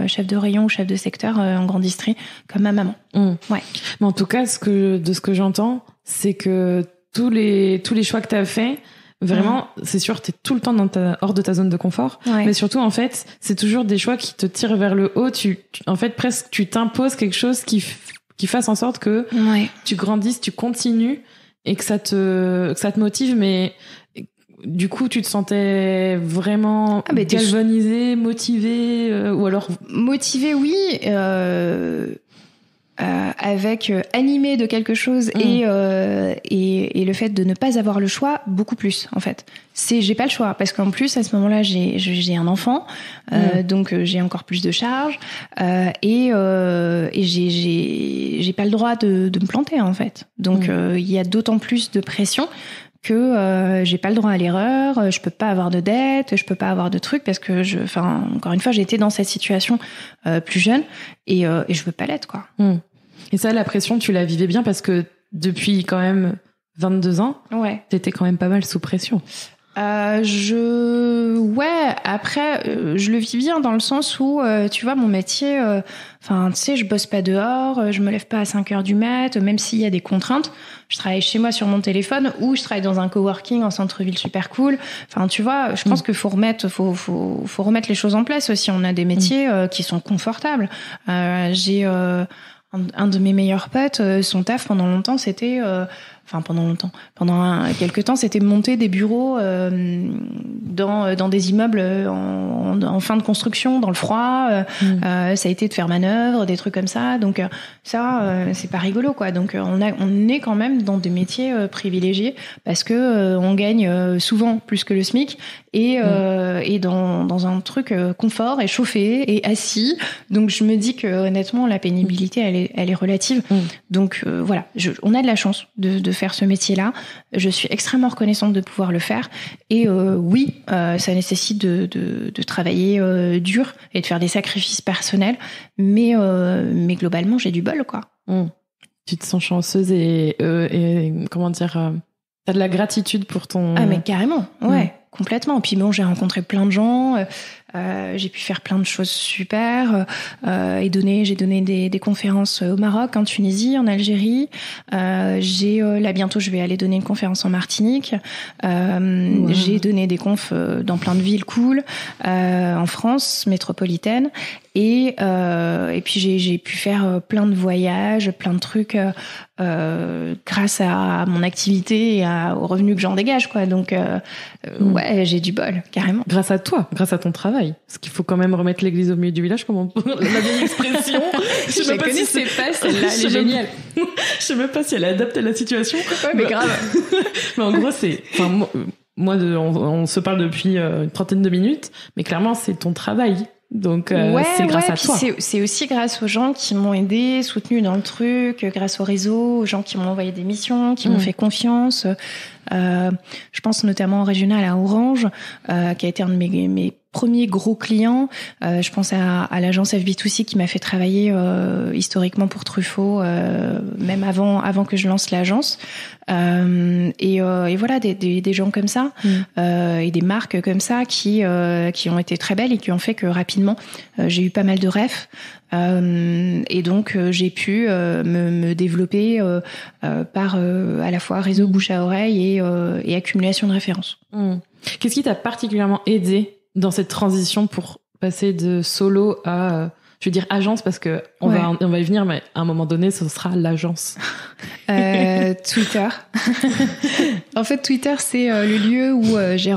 chef de rayon ou chef de secteur en grande distri comme ma maman. Ouais. Mais en tout cas, de ce que j'entends, c'est que tous les choix que t'as fait. Vraiment, c'est sûr, t'es tout le temps hors de ta zone de confort. Ouais. Mais surtout, en fait, c'est toujours des choix qui te tirent vers le haut. En fait, presque, tu t'imposes quelque chose qui fasse en sorte que tu grandisses, tu continues et que ça te motive. Mais du coup, tu te sentais vraiment galvanisée, motivée, ou alors motivée, oui. Avec animé de quelque chose et le fait de ne pas avoir le choix, beaucoup plus en fait. J'ai pas le choix parce qu'en plus à ce moment-là j'ai un enfant, donc j'ai encore plus de charges et j'ai pas le droit de me planter en fait. Donc il y a d'autant plus de pression que j'ai pas le droit à l'erreur, je peux pas avoir de dette, je peux pas avoir de trucs parce que encore une fois j'ai été dans cette situation plus jeune et je veux pas l'être quoi. Et ça, la pression, tu la vivais bien parce que depuis quand même 22 ans, t'étais quand même pas mal sous pression. Après, je le vis bien dans le sens où, tu vois, mon métier, tu sais, je bosse pas dehors, je me lève pas à 5 heures du mat, même s'il y a des contraintes. Je travaille chez moi sur mon téléphone ou je travaille dans un coworking en centre-ville super cool. Enfin, tu vois, je pense qu'il faut remettre les choses en place aussi. On a des métiers qui sont confortables. J'ai un de mes meilleurs potes, son taf pendant longtemps, c'était pendant quelques temps, c'était monter des bureaux dans des immeubles en fin de construction, dans le froid. Ça a été de faire manœuvre, des trucs comme ça. Donc c'est pas rigolo, quoi. Donc on est quand même dans des métiers privilégiés parce que on gagne souvent plus que le SMIC et dans un truc confort et chauffé et assis. Donc je me dis que honnêtement la pénibilité elle est relative. Donc voilà, on a de la chance de faire ce métier-là. Je suis extrêmement reconnaissante de pouvoir le faire. Et oui, ça nécessite de travailler dur et de faire des sacrifices personnels. Mais globalement, j'ai du bol, quoi. Tu te sens chanceuse et comment dire, t'as de la gratitude pour ton... Ah, mais carrément, ouais. Complètement. Puis bon, j'ai rencontré plein de gens, j'ai pu faire plein de choses super, j'ai donné des conférences au Maroc, en Tunisie, en Algérie. Là bientôt, je vais aller donner une conférence en Martinique. J'ai donné des confs dans plein de villes cool, en France métropolitaine. Et puis j'ai pu faire plein de voyages, plein de trucs grâce à mon activité et aux revenus que j'en dégage, quoi. Donc ouais, j'ai du bol, carrément. Grâce à toi, grâce à ton travail. Parce qu'il faut quand même remettre l'église au milieu du village, comme la vieille expression. Je ne connaissais pas celle-là, elle est géniale. Je sais même pas si elle est adaptée à la situation. Ouais, mais grave. Mais en gros, on se parle depuis une trentaine de minutes, mais clairement, c'est ton travail. Donc c'est grâce à toi. C'est aussi grâce aux gens qui m'ont aidé, soutenu dans le truc, grâce au réseau, aux gens qui m'ont envoyé des missions, qui m'ont fait confiance. Je pense notamment au régional à Orange, qui a été un de mes premiers gros clients. Je pense à l'agence FB2C qui m'a fait travailler historiquement pour Truffaut, même avant que je lance l'agence. Et voilà, des gens comme ça, et des marques comme ça qui ont été très belles et qui ont fait que rapidement j'ai eu pas mal de refs. Et donc j'ai pu me développer par à la fois réseau bouche à oreille et accumulation de références. Qu'est-ce qui t'a particulièrement aidé dans cette transition pour passer de solo à je veux dire agence parce que on va y venir, mais à un moment donné ce sera l'agence. Twitter. En fait, Twitter, c'est le lieu où j'ai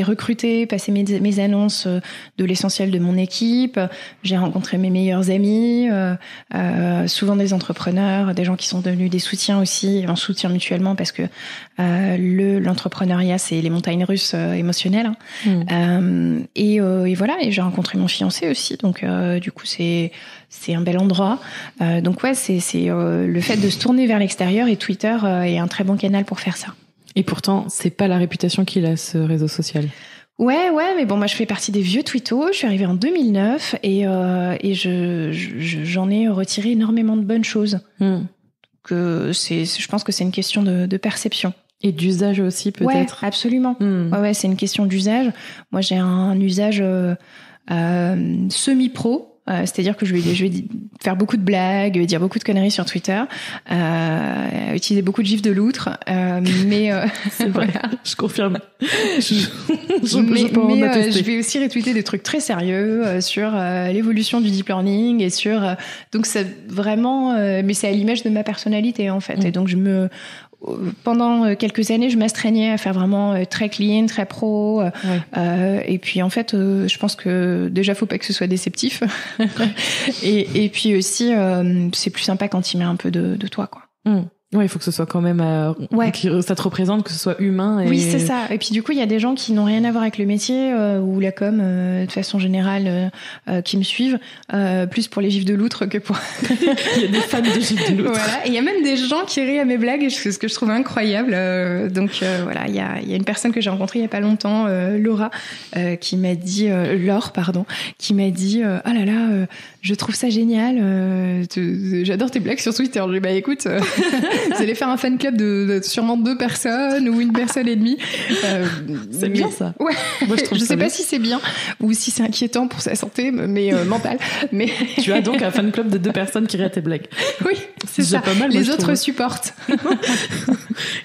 recruté, passé mes annonces de l'essentiel de mon équipe. J'ai rencontré mes meilleurs amis, souvent des entrepreneurs, des gens qui sont devenus des soutiens aussi, on soutient mutuellement parce que l'entrepreneuriat, c'est les montagnes russes émotionnelles. Et voilà, et j'ai rencontré mon fiancé aussi, donc du coup c'est un bel endroit. Donc ouais, c'est le fait de se tourner vers l'extérieur, et Twitter est un très bon canal pour faire ça. Et pourtant, c'est pas la réputation qu'il a, ce réseau social. Ouais, mais bon, moi je fais partie des vieux twittos. Je suis arrivée en 2009 et j'en ai retiré énormément de bonnes choses. Je pense que c'est une question de perception. Et d'usage aussi, peut-être. Ouais, absolument. Ouais, c'est une question d'usage. Moi, j'ai un usage semi-pro. C'est-à-dire que je vais faire beaucoup de blagues, dire beaucoup de conneries sur Twitter, utiliser beaucoup de gifs de loutre, mais c'est vrai, voilà. Je confirme. Je vais aussi retweeter des trucs très sérieux sur l'évolution du deep learning et sur donc c'est vraiment, mais c'est à l'image de ma personnalité en fait. Et donc pendant quelques années, je m'astreignais à faire vraiment très clean, très pro. Et puis en fait, je pense que déjà, faut pas que ce soit déceptif. et puis aussi, c'est plus sympa quand il met un peu de toi, quoi. Ouais, il faut que ce soit quand même que ça te représente, que ce soit humain. Oui, c'est ça. Et puis du coup, il y a des gens qui n'ont rien à voir avec le métier ou la com, de façon générale, qui me suivent, plus pour les gifs de loutre que pour... Il y a des fans de gifs de loutre. Voilà. Et il y a même des gens qui rient à mes blagues, ce que je trouve incroyable. Donc voilà, il y a une personne que j'ai rencontrée il y a pas longtemps, Laure, qui m'a dit oh là là, je trouve ça génial, j'adore tes blagues sur Twitter. Je lui ai dit, bah écoute, vous allez faire un fan club de sûrement 2 personnes ou 1 personne et demie. C'est bien ça. Ouais. Moi, je sais pas si c'est bien ou si c'est inquiétant pour sa santé, mais mentale. Mais tu as donc un fan club de 2 personnes qui rient à tes blagues. Oui, c'est ça. Pas mal, les autres supportent.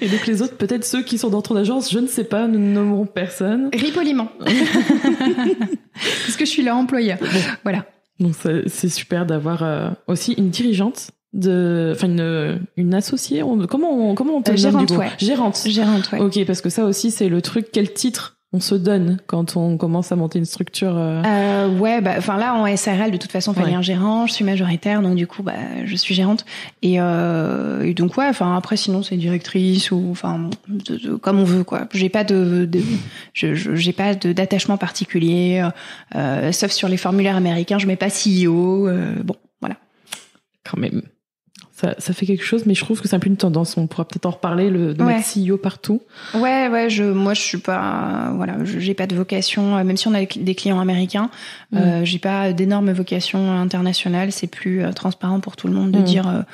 Et donc les autres, peut-être ceux qui sont dans ton agence, je ne sais pas, nous ne nommerons personne. Ris poliment. Parce que je suis leur employeur. Bon. Voilà. Donc c'est super d'avoir aussi une dirigeante, une associée. Comment on te gérante, nomme, ouais. Gérante, ouais. Ok, parce que ça aussi c'est le truc. Quel titre on se donne quand on commence à monter une structure Ouais, là en SARL de toute façon il fallait un gérant. Je suis majoritaire, donc du coup je suis gérante. Et donc après sinon c'est directrice ou comme on veut quoi. J'ai pas j'ai pas d'attachement particulier, sauf sur les formulaires américains je mets pas CEO. Bon voilà. Quand même. Ça fait quelque chose, mais je trouve que c'est un peu une tendance. On pourra peut-être en reparler, de mettre CEO partout. Ouais, moi je suis pas, voilà, j'ai pas de vocation, même si on a des clients américains, j'ai pas d'énorme vocation internationale. C'est plus transparent pour tout le monde de dire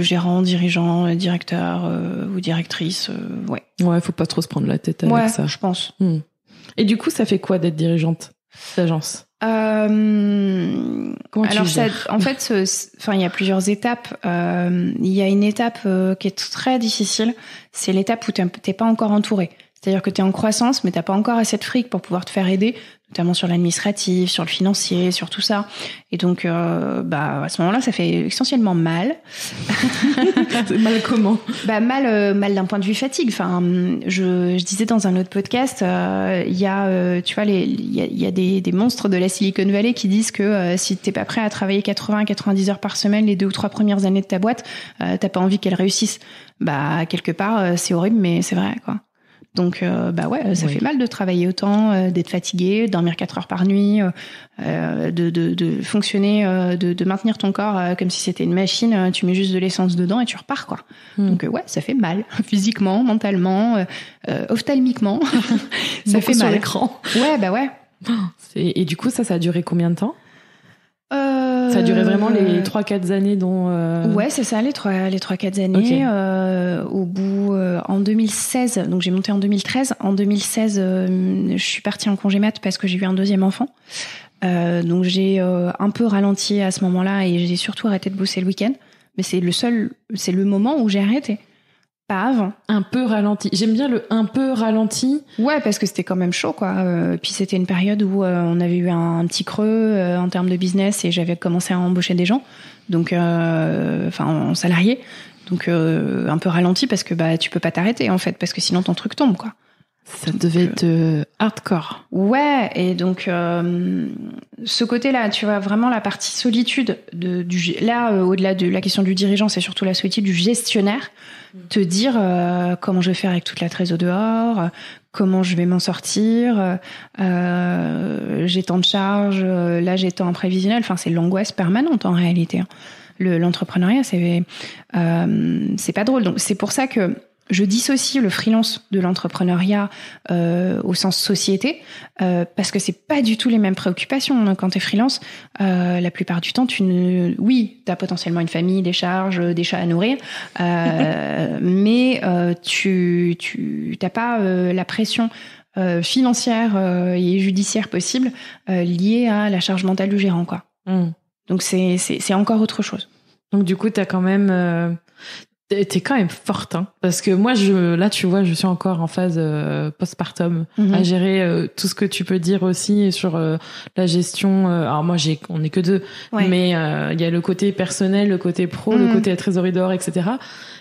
gérant, dirigeant, directeur ou directrice. Ouais, faut pas trop se prendre la tête avec ça. Je pense. Et du coup, ça fait quoi d'être dirigeante d'agence? Comment tu gères? En fait, il y a plusieurs étapes. Il y a une étape qui est très difficile. C'est l'étape où t'es pas encore entouré. C'est-à-dire que t'es en croissance, mais t'as pas encore assez de fric pour pouvoir te faire aider, notamment sur l'administratif, sur le financier, sur tout ça. Et donc, à ce moment-là, ça fait essentiellement mal. Mal comment? Mal d'un point de vue fatigue. Enfin, je disais dans un autre podcast, il y a, tu vois, il y a des monstres de la Silicon Valley qui disent que si t'es pas prêt à travailler 80-90 heures par semaine les 2 ou 3 premières années de ta boîte, t'as pas envie qu'elle réussisse. Quelque part, c'est horrible, mais c'est vrai, quoi. Donc, ça fait mal de travailler autant, d'être fatigué, dormir 4 heures par nuit, de fonctionner, de maintenir ton corps comme si c'était une machine. Tu mets juste de l'essence dedans et tu repars, quoi. Donc, ça fait mal, physiquement, mentalement, ophtalmiquement. Ça fait mal. Sur l'écran. Ouais. Et du coup, ça a duré combien de temps? Ça a duré vraiment les 3-4 années dont... Ouais, c'est ça, les 3-4 années. Okay. Au bout, en 2016, donc j'ai monté en 2013. En 2016, je suis partie en congé mat parce que j'ai eu un deuxième enfant. Donc j'ai un peu ralenti à ce moment-là et j'ai surtout arrêté de bosser le week-end. Mais c'est le moment où j'ai arrêté. Pas avant. Un peu ralenti. J'aime bien le un peu ralenti. Ouais, parce que c'était quand même chaud, quoi. Puis c'était une période où on avait eu un petit creux en termes de business et j'avais commencé à embaucher des gens, donc en salarié. Donc un peu ralenti parce que tu peux pas t'arrêter en fait, parce que sinon ton truc tombe, quoi. Ça devait être hardcore. Ouais, et donc ce côté-là, tu vois, vraiment la partie solitude au-delà de la question du dirigeant, c'est surtout la solitude du gestionnaire. Te dire comment je vais faire avec toute la trésor dehors, comment je vais m'en sortir, j'ai tant de charges, là j'ai tant en prévisionnel. Enfin, c'est l'angoisse permanente en réalité. L'entrepreneuriat, c'est pas drôle. Donc c'est pour ça que je dissocie le freelance de l'entrepreneuriat au sens société, parce que c'est pas du tout les mêmes préoccupations. Quand t'es freelance, la plupart du temps, t'as potentiellement une famille, des charges, des chats à nourrir, mais tu t'as pas la pression financière et judiciaire possible liée à la charge mentale du gérant, quoi. Donc c'est encore autre chose. Donc du coup, t'as quand même t'es quand même forte, hein, parce que moi, là, tu vois, je suis encore en phase postpartum à gérer tout ce que tu peux dire aussi sur la gestion. Alors moi, on n'est que 2, mais il y a le côté personnel, le côté pro, le côté trésorerie d'or, etc.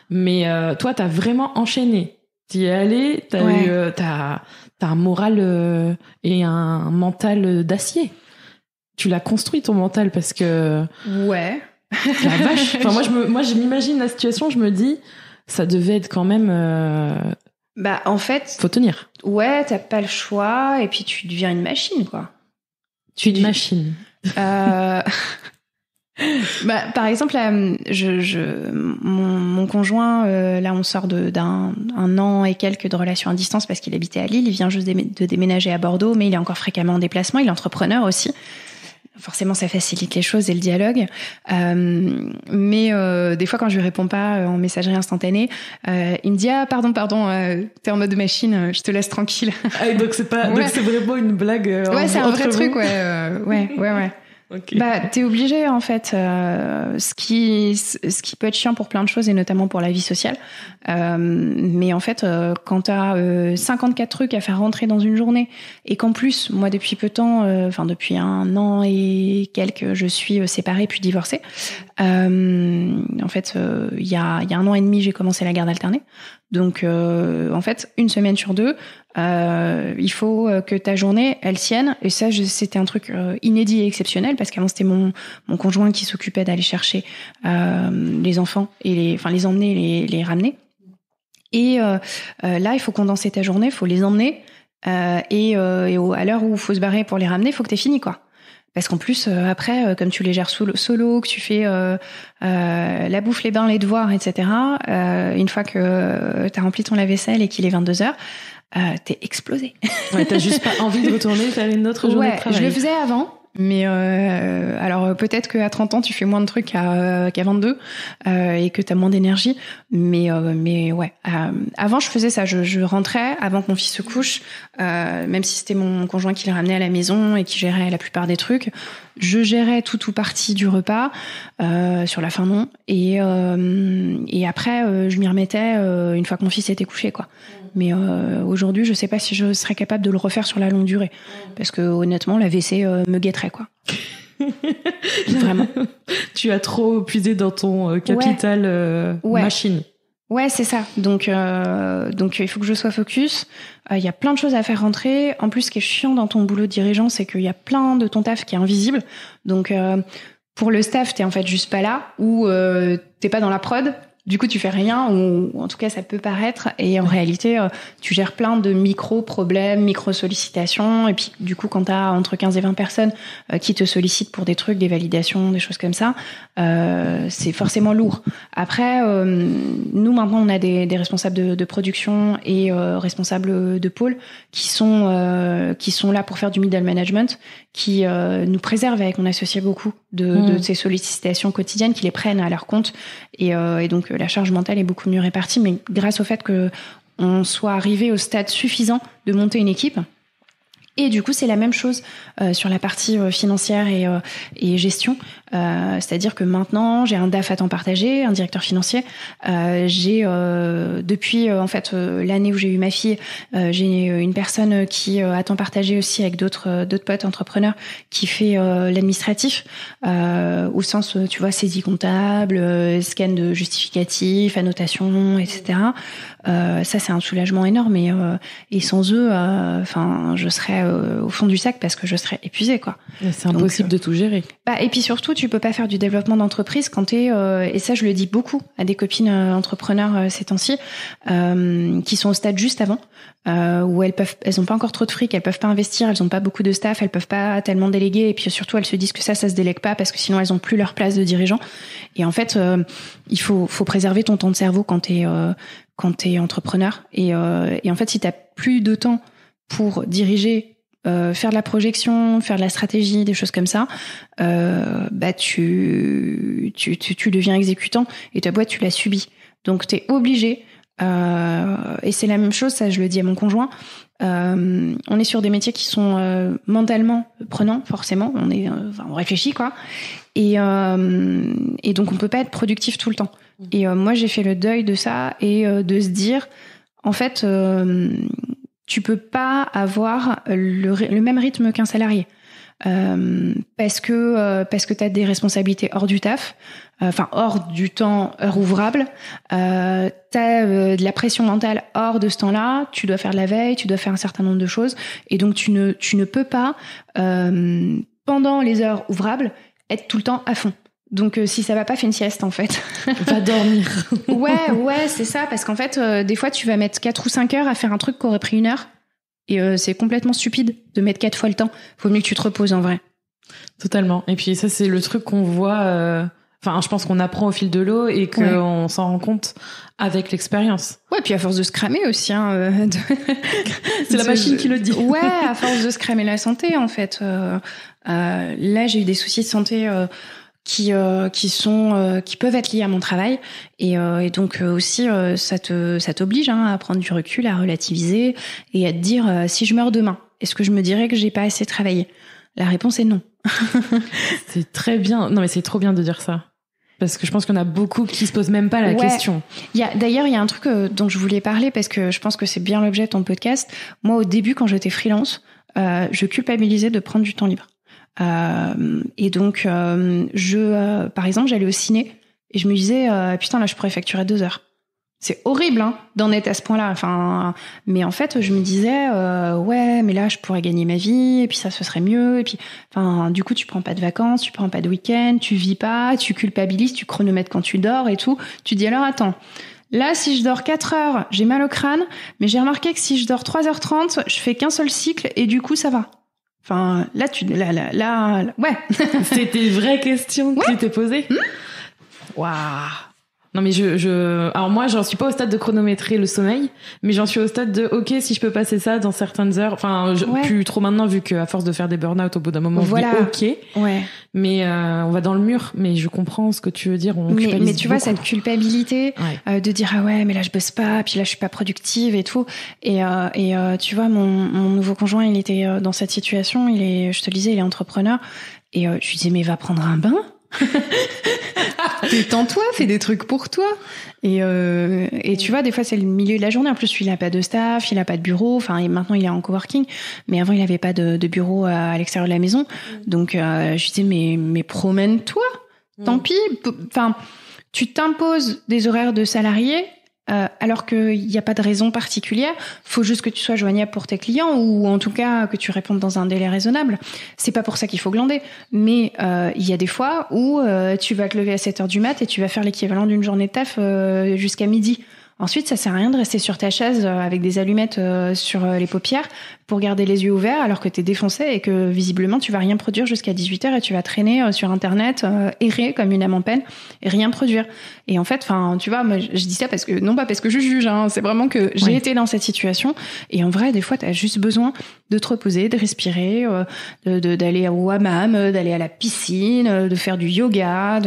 Mais toi, t'as vraiment enchaîné. T'y es allé, t'as un moral et un mental d'acier. Tu l'as construit ton mental parce que. Ouais. La vache. Enfin, moi, je m'imagine la situation, je me dis, ça devait être quand même. En fait. Faut tenir. Ouais, t'as pas le choix, et puis tu deviens une machine, quoi. Une machine. Par exemple, là, mon conjoint, là, on sort d'un an et quelques de relation à distance parce qu'il habitait à Lille. Il vient juste de déménager à Bordeaux, mais il est encore fréquemment en déplacement. Il est entrepreneur aussi. Forcément, ça facilite les choses et le dialogue. Mais des fois, quand je lui réponds pas en messagerie instantanée, il me dit pardon, t'es en mode machine, je te laisse tranquille. Donc c'est pas, donc c'est vraiment une blague. Ouais, c'est un vrai truc, ouais. Okay. T'es obligé, en fait, ce qui peut être chiant pour plein de choses et notamment pour la vie sociale. Mais en fait, quand t'as 54 trucs à faire rentrer dans une journée et qu'en plus, moi, depuis peu de temps, depuis 1 an et quelques, je suis séparée puis divorcée. En fait, il y a 1 an et demi, j'ai commencé la garde alternée. Donc, en fait, 1 semaine sur 2, il faut que ta journée, elle sienne. Et ça, c'était un truc inédit et exceptionnel parce qu'avant, c'était mon conjoint qui s'occupait d'aller chercher les enfants et les emmener et les ramener. Et là, il faut condenser ta journée, il faut les emmener. Et à l'heure où il faut se barrer pour les ramener, il faut que t'aies fini, quoi. Parce qu'en plus, après, comme tu les gères solo, que tu fais la bouffe, les bains, les devoirs, etc., une fois que t'as rempli ton lave-vaisselle et qu'il est 22h, t'es explosé. Ouais, t'as juste pas envie de retourner faire une autre journée de travail. Je le faisais avant. Mais alors peut-être qu'à 30 ans tu fais moins de trucs qu'à 22 et que t'as moins d'énergie. Mais ouais. Avant je faisais ça. Je rentrais avant que mon fils se couche, même si c'était mon conjoint qui le ramenait à la maison et qui gérait la plupart des trucs. Je gérais tout ou partie du repas, sur la fin non. Et après je m'y remettais une fois que mon fils était couché quoi. Mais aujourd'hui, je sais pas si je serais capable de le refaire sur la longue durée. Parce que honnêtement, la WC me guetterait, quoi. Vraiment. Tu as trop puisé dans ton capital machine. Ouais, c'est ça. Donc il faut que je sois focus. Il y a plein de choses à faire rentrer. En plus, ce qui est chiant dans ton boulot de dirigeant, c'est qu'il y a plein de ton taf qui est invisible. Donc pour le staff, t'es en fait juste pas là, ou t'es pas dans la prod. Du coup, tu fais rien, ou en tout cas, ça peut paraître. Et en réalité, tu gères plein de micro-problèmes, micro-sollicitations. Et puis, du coup, quand t'as entre 15 et 20 personnes qui te sollicitent pour des trucs, des validations, des choses comme ça, c'est forcément lourd. Après, nous, maintenant, on a des responsables de production et responsables de pôle qui sont là pour faire du middle management, qui nous préservent avec mon associé beaucoup de ces sollicitations quotidiennes, qui les prennent à leur compte. Et donc, la charge mentale est beaucoup mieux répartie, mais grâce au fait que on soit arrivé au stade suffisant de monter une équipe. Et du coup, c'est la même chose sur la partie financière et gestion. C'est-à-dire que maintenant, j'ai un DAF à temps partagé, un directeur financier. J'ai depuis en fait l'année où j'ai eu ma fille, j'ai une personne qui à temps partagé aussi avec d'autres potes entrepreneurs qui fait l'administratif au sens tu vois saisie comptable, scan de justificatifs, annotation, etc. Ça c'est un soulagement énorme et sans eux, enfin je serais au fond du sac parce que je serais épuisée quoi. C'est impossible de tout gérer. Et puis surtout tu peux pas faire du développement d'entreprise quand t'es et ça je le dis beaucoup à des copines entrepreneurs ces temps-ci qui sont au stade juste avant où elles ont pas encore trop de fric, elles peuvent pas investir, elles ont pas beaucoup de staff, elles peuvent pas tellement déléguer et puis surtout elles se disent que ça se délègue pas parce que sinon elles ont plus leur place de dirigeant. Et en fait il faut préserver ton temps de cerveau quand t'es entrepreneur et en fait si t'as plus de temps pour diriger, faire de la projection, faire de la stratégie, des choses comme ça, tu deviens exécutant et ta boîte tu l'as subie. Donc t'es obligé. Et c'est la même chose, ça je le dis à mon conjoint. On est sur des métiers qui sont mentalement prenants, forcément. On réfléchit quoi. Et donc on peut pas être productif tout le temps. Et moi j'ai fait le deuil de ça et de se dire, en fait, tu peux pas avoir le même rythme qu'un salarié. Parce que t'as des responsabilités hors du taf, hors du temps heure ouvrable, t'as de la pression mentale hors de ce temps-là, tu dois faire de la veille, tu dois faire un certain nombre de choses, et donc tu ne peux pas pendant les heures ouvrables être tout le temps à fond. Donc si ça va pas, fais une sieste en fait. Va dormir. ouais, c'est ça, parce qu'en fait des fois tu vas mettre 4 ou 5 heures à faire un truc qui aurait pris 1 heure. Et c'est complètement stupide de mettre 4 fois le temps. Faut mieux que tu te reposes en vrai. Totalement. Et puis ça, c'est le truc qu'on voit... je pense qu'on apprend au fil de l'eau et qu'on s'en rend compte avec l'expérience. Ouais, puis à force de se cramer aussi. C'est la machine qui le dit. Ouais, à force de se cramer la santé, en fait. Là, j'ai eu des soucis de santé... qui peuvent être liés à mon travail et donc aussi ça t'oblige à prendre du recul, à relativiser et à te dire si je meurs demain, est-ce que je me dirais que j'ai pas assez travaillé? La réponse est non. C'est très bien. Non mais c'est trop bien de dire ça. Parce que je pense qu'il y en a beaucoup qui se posent même pas la question. D'ailleurs, il y a un truc dont je voulais parler parce que je pense que c'est bien l'objet de ton podcast. Moi, au début, quand j'étais freelance, je culpabilisais de prendre du temps libre. Et donc par exemple j'allais au ciné et je me disais putain là je pourrais facturer 2 heures. C'est horrible d'en être à ce point-là, mais en fait je me disais ouais mais là je pourrais gagner ma vie et puis ça ce serait mieux et puis du coup tu prends pas de vacances, tu prends pas de week-end, tu vis pas, tu culpabilises, tu chronomètres quand tu dors et tout. Tu dis alors attends, là si je dors 4 heures j'ai mal au crâne, mais j'ai remarqué que si je dors 3h30 je fais qu'un seul cycle et du coup ça va. Enfin, là, ouais. C'était des vraies questions que tu t'es posées. Waouh. Non mais alors moi j'en suis pas au stade de chronométrer le sommeil, mais j'en suis au stade de ok, si je peux passer ça dans certaines heures, enfin plus trop maintenant vu qu'à force de faire des burn-out au bout d'un moment voilà. je dis ok, mais on va dans le mur, mais je comprends ce que tu veux dire, mais tu vois cette culpabilité de dire ah ouais mais là je bosse pas, puis là je suis pas productive et tout, et tu vois mon nouveau conjoint il était dans cette situation, je te le disais il est entrepreneur, et je lui disais mais va prendre un bain. Détends-toi, fais des trucs pour toi. Et tu vois, des fois, c'est le milieu de la journée. En plus, il a pas de staff, il a pas de bureau. Enfin, et maintenant, il est en coworking. Mais avant, il avait pas de bureau à l'extérieur de la maison. Donc, je lui disais, mais promène-toi. Tant pis. Enfin, tu t'imposes des horaires de salarié. Alors qu'il n'y a pas de raison particulière, faut juste que tu sois joignable pour tes clients ou en tout cas que tu répondes dans un délai raisonnable. C'est pas pour ça qu'il faut glander, mais il y a des fois où tu vas te lever à 7h du mat et tu vas faire l'équivalent d'une journée de taf jusqu'à midi. Ensuite, ça sert à rien de rester sur ta chaise avec des allumettes sur les paupières pour garder les yeux ouverts alors que t'es défoncé et que visiblement tu vas rien produire jusqu'à 18h et tu vas traîner sur internet, errer comme une âme en peine et rien produire. Et en fait, enfin, tu vois, moi je dis ça parce que non pas parce que je juge, hein, c'est vraiment que j'ai été dans cette situation et en vrai, des fois, t'as juste besoin de te reposer, de respirer, d'aller au hammam, d'aller à la piscine, de faire du yoga,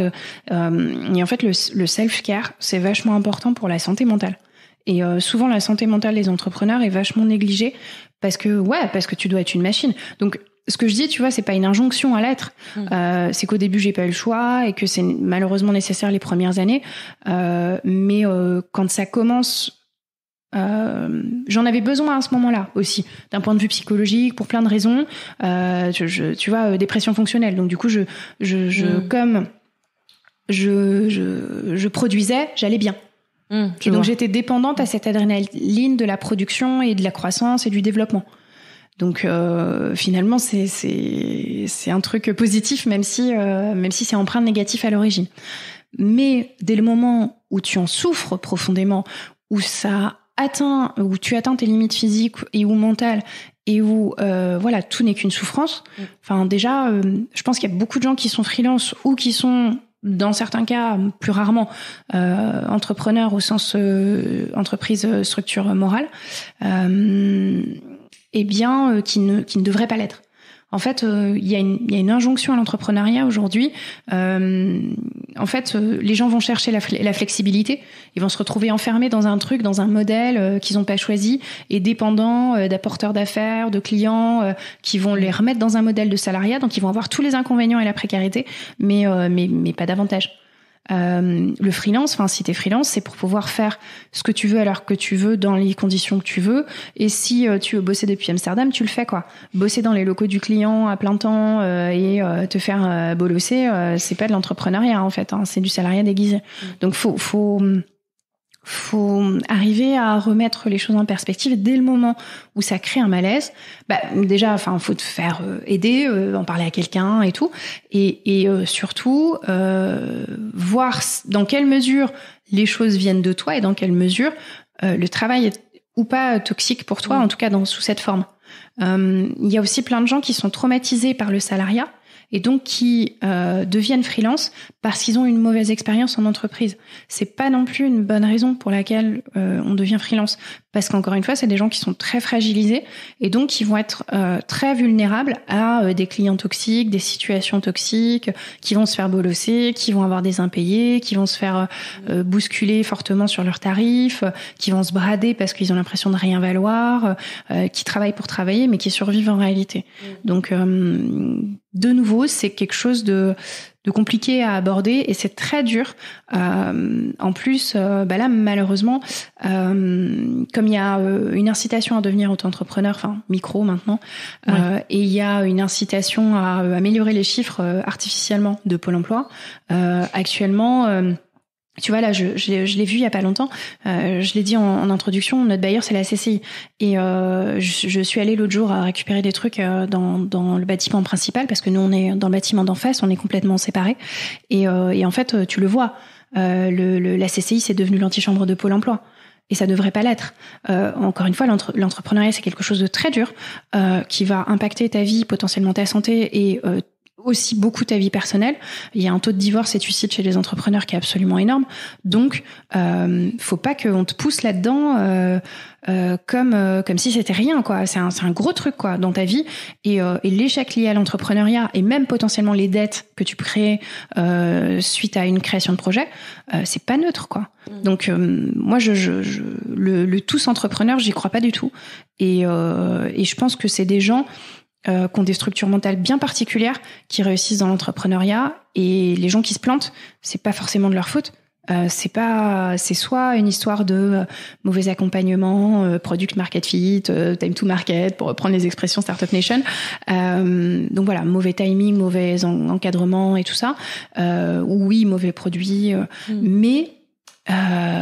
et en fait, le self-care, c'est vachement important pour la santé mentale. Et souvent, la santé mentale des entrepreneurs est vachement négligée parce que tu dois être une machine. Donc, ce que je dis, tu vois, c'est pas une injonction à l'être. C'est qu'au début, j'ai pas eu le choix et que c'est malheureusement nécessaire les premières années. Mais quand ça commence, j'en avais besoin à ce moment-là aussi, d'un point de vue psychologique, pour plein de raisons. Tu vois, dépression fonctionnelle. Donc, du coup, comme je produisais, j'allais bien. Et donc j'étais dépendante à cette adrénaline de la production et de la croissance et du développement. Donc finalement c'est un truc positif même si c'est empreint de négatif à l'origine. Mais dès le moment où tu en souffres profondément, où tu atteins tes limites physiques et ou mentales et où voilà, tout n'est qu'une souffrance. Enfin déjà je pense qu'il y a beaucoup de gens qui sont freelance ou qui sont dans certains cas, plus rarement, entrepreneurs au sens entreprise, structure morale, qui ne devraient pas l'être. En fait, il y a une injonction à l'entrepreneuriat aujourd'hui. En fait, les gens vont chercher la flexibilité. Ils vont se retrouver enfermés dans un truc, dans un modèle qu'ils n'ont pas choisi et dépendants d'apporteurs d'affaires, de clients qui vont les remettre dans un modèle de salariat. Donc, ils vont avoir tous les inconvénients et la précarité, mais pas davantage. Le freelance, enfin si t'es freelance, c'est pour pouvoir faire ce que tu veux à l'heure que tu veux, dans les conditions que tu veux. Et si tu veux bosser depuis Amsterdam, tu le fais quoi. Bosser dans les locaux du client à plein temps et te faire bolosser, c'est pas de l'entrepreneuriat en fait, hein, c'est du salariat déguisé. Donc faut arriver à remettre les choses en perspective dès le moment où ça crée un malaise. Déjà, enfin, faut te faire aider, en parler à quelqu'un et tout, et surtout voir dans quelle mesure les choses viennent de toi et dans quelle mesure le travail est ou pas toxique pour toi, en tout cas sous cette forme. Il y a aussi plein de gens qui sont traumatisés par le salariat et donc qui deviennent freelance parce qu'ils ont une mauvaise expérience en entreprise. C'est pas non plus une bonne raison pour laquelle on devient freelance, parce qu'encore une fois, c'est des gens qui sont très fragilisés et donc qui vont être très vulnérables à des clients toxiques, des situations toxiques, qui vont se faire bolosser, qui vont avoir des impayés, qui vont se faire bousculer fortement sur leurs tarifs, qui vont se brader parce qu'ils ont l'impression de rien valoir, qui travaillent pour travailler mais qui survivent en réalité. Donc de nouveau, c'est quelque chose de compliqué à aborder et c'est très dur. En plus, là, malheureusement, comme il y a une incitation à devenir auto-entrepreneur, enfin micro maintenant, et il y a une incitation à améliorer les chiffres artificiellement de Pôle emploi, actuellement... tu vois, là, je l'ai vu il y a pas longtemps. Je l'ai dit en introduction, notre bailleur, c'est la CCI. Et je suis allée l'autre jour à récupérer des trucs dans le bâtiment principal, parce que nous, on est dans le bâtiment d'en face, on est complètement séparés. Et en fait, tu le vois, la CCI, c'est devenu l'antichambre de Pôle emploi. Et ça devrait pas l'être. Encore une fois, l'entrepreneuriat, c'est quelque chose de très dur, qui va impacter ta vie, potentiellement ta santé et aussi beaucoup ta vie personnelle. Il y a un taux de divorce et de suicide chez les entrepreneurs qui est absolument énorme. Donc, faut pas qu'on te pousse là-dedans comme si c'était rien, quoi. C'est un gros truc, quoi, dans ta vie. Et l'échec lié à l'entrepreneuriat et même potentiellement les dettes que tu peux créer suite à une création de projet, c'est pas neutre, quoi. Donc, moi, le tous entrepreneur, j'y crois pas du tout. Et je pense que c'est des gens qui ont des structures mentales bien particulières, qui réussissent dans l'entrepreneuriat, et les gens qui se plantent, c'est pas forcément de leur faute. C'est soit une histoire de mauvais accompagnement, product market fit, time to market, pour reprendre les expressions Startup Nation. Donc voilà, mauvais timing, mauvais encadrement et tout ça. Oui, mauvais produit, mais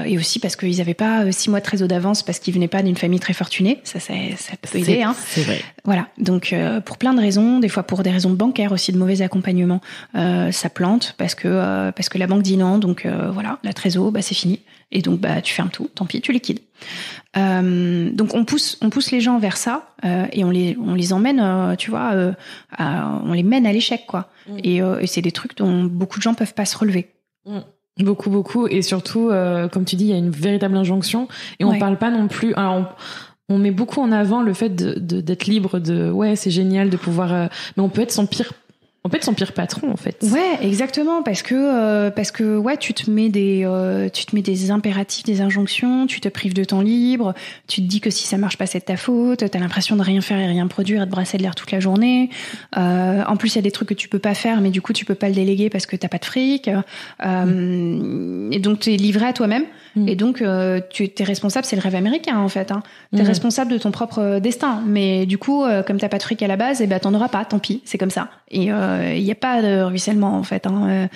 et aussi parce qu'ils n'avaient pas 6 mois de trésor d'avance parce qu'ils venaient pas d'une famille très fortunée. Ça peut aider. C'est vrai. Voilà. Donc, pour plein de raisons, des fois pour des raisons bancaires aussi, de mauvais accompagnement, ça plante parce que la banque dit non. Donc, voilà, la trésor, c'est fini. Et donc, tu fermes tout. Tant pis, tu liquides. Donc, on pousse les gens vers ça, et on les emmène, tu vois, on les mène à l'échec, quoi. Et c'est des trucs dont beaucoup de gens peuvent pas se relever. Beaucoup. Et surtout, comme tu dis, il y a une véritable injonction. Et on parle pas non plus... Alors, on met beaucoup en avant le fait d'être libre, c'est génial de pouvoir... mais on peut être son pire patron, en fait. Ouais, exactement, parce que ouais, tu te mets des impératifs, des injonctions, tu te prives de temps libre, tu te dis que si ça marche pas, c'est de ta faute, t'as l'impression de rien faire et rien produire et de brasser de l'air toute la journée. En plus, il y a des trucs que tu peux pas faire, mais du coup, tu peux pas le déléguer parce que t'as pas de fric. Et donc, t'es livré à toi-même. Et donc, tu t'es responsable, c'est le rêve américain, en fait, hein. T'es responsable de ton propre destin. Mais du coup, comme t'as pas de fric à la base, t'en auras pas, tant pis, c'est comme ça. Et il y a pas de ruissellement, en fait, hein.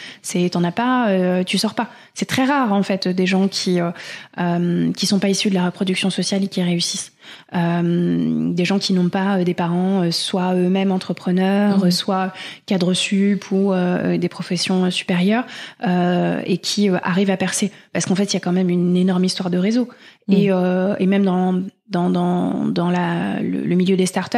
T'en as pas, tu sors pas. C'est très rare, en fait, des gens qui sont pas issus de la reproduction sociale et qui réussissent. Des gens qui n'ont pas des parents soit eux-mêmes entrepreneurs, soit cadres sup ou des professions supérieures, et qui arrivent à percer, parce qu'en fait il y a quand même une énorme histoire de réseau. Et même dans le milieu des startups,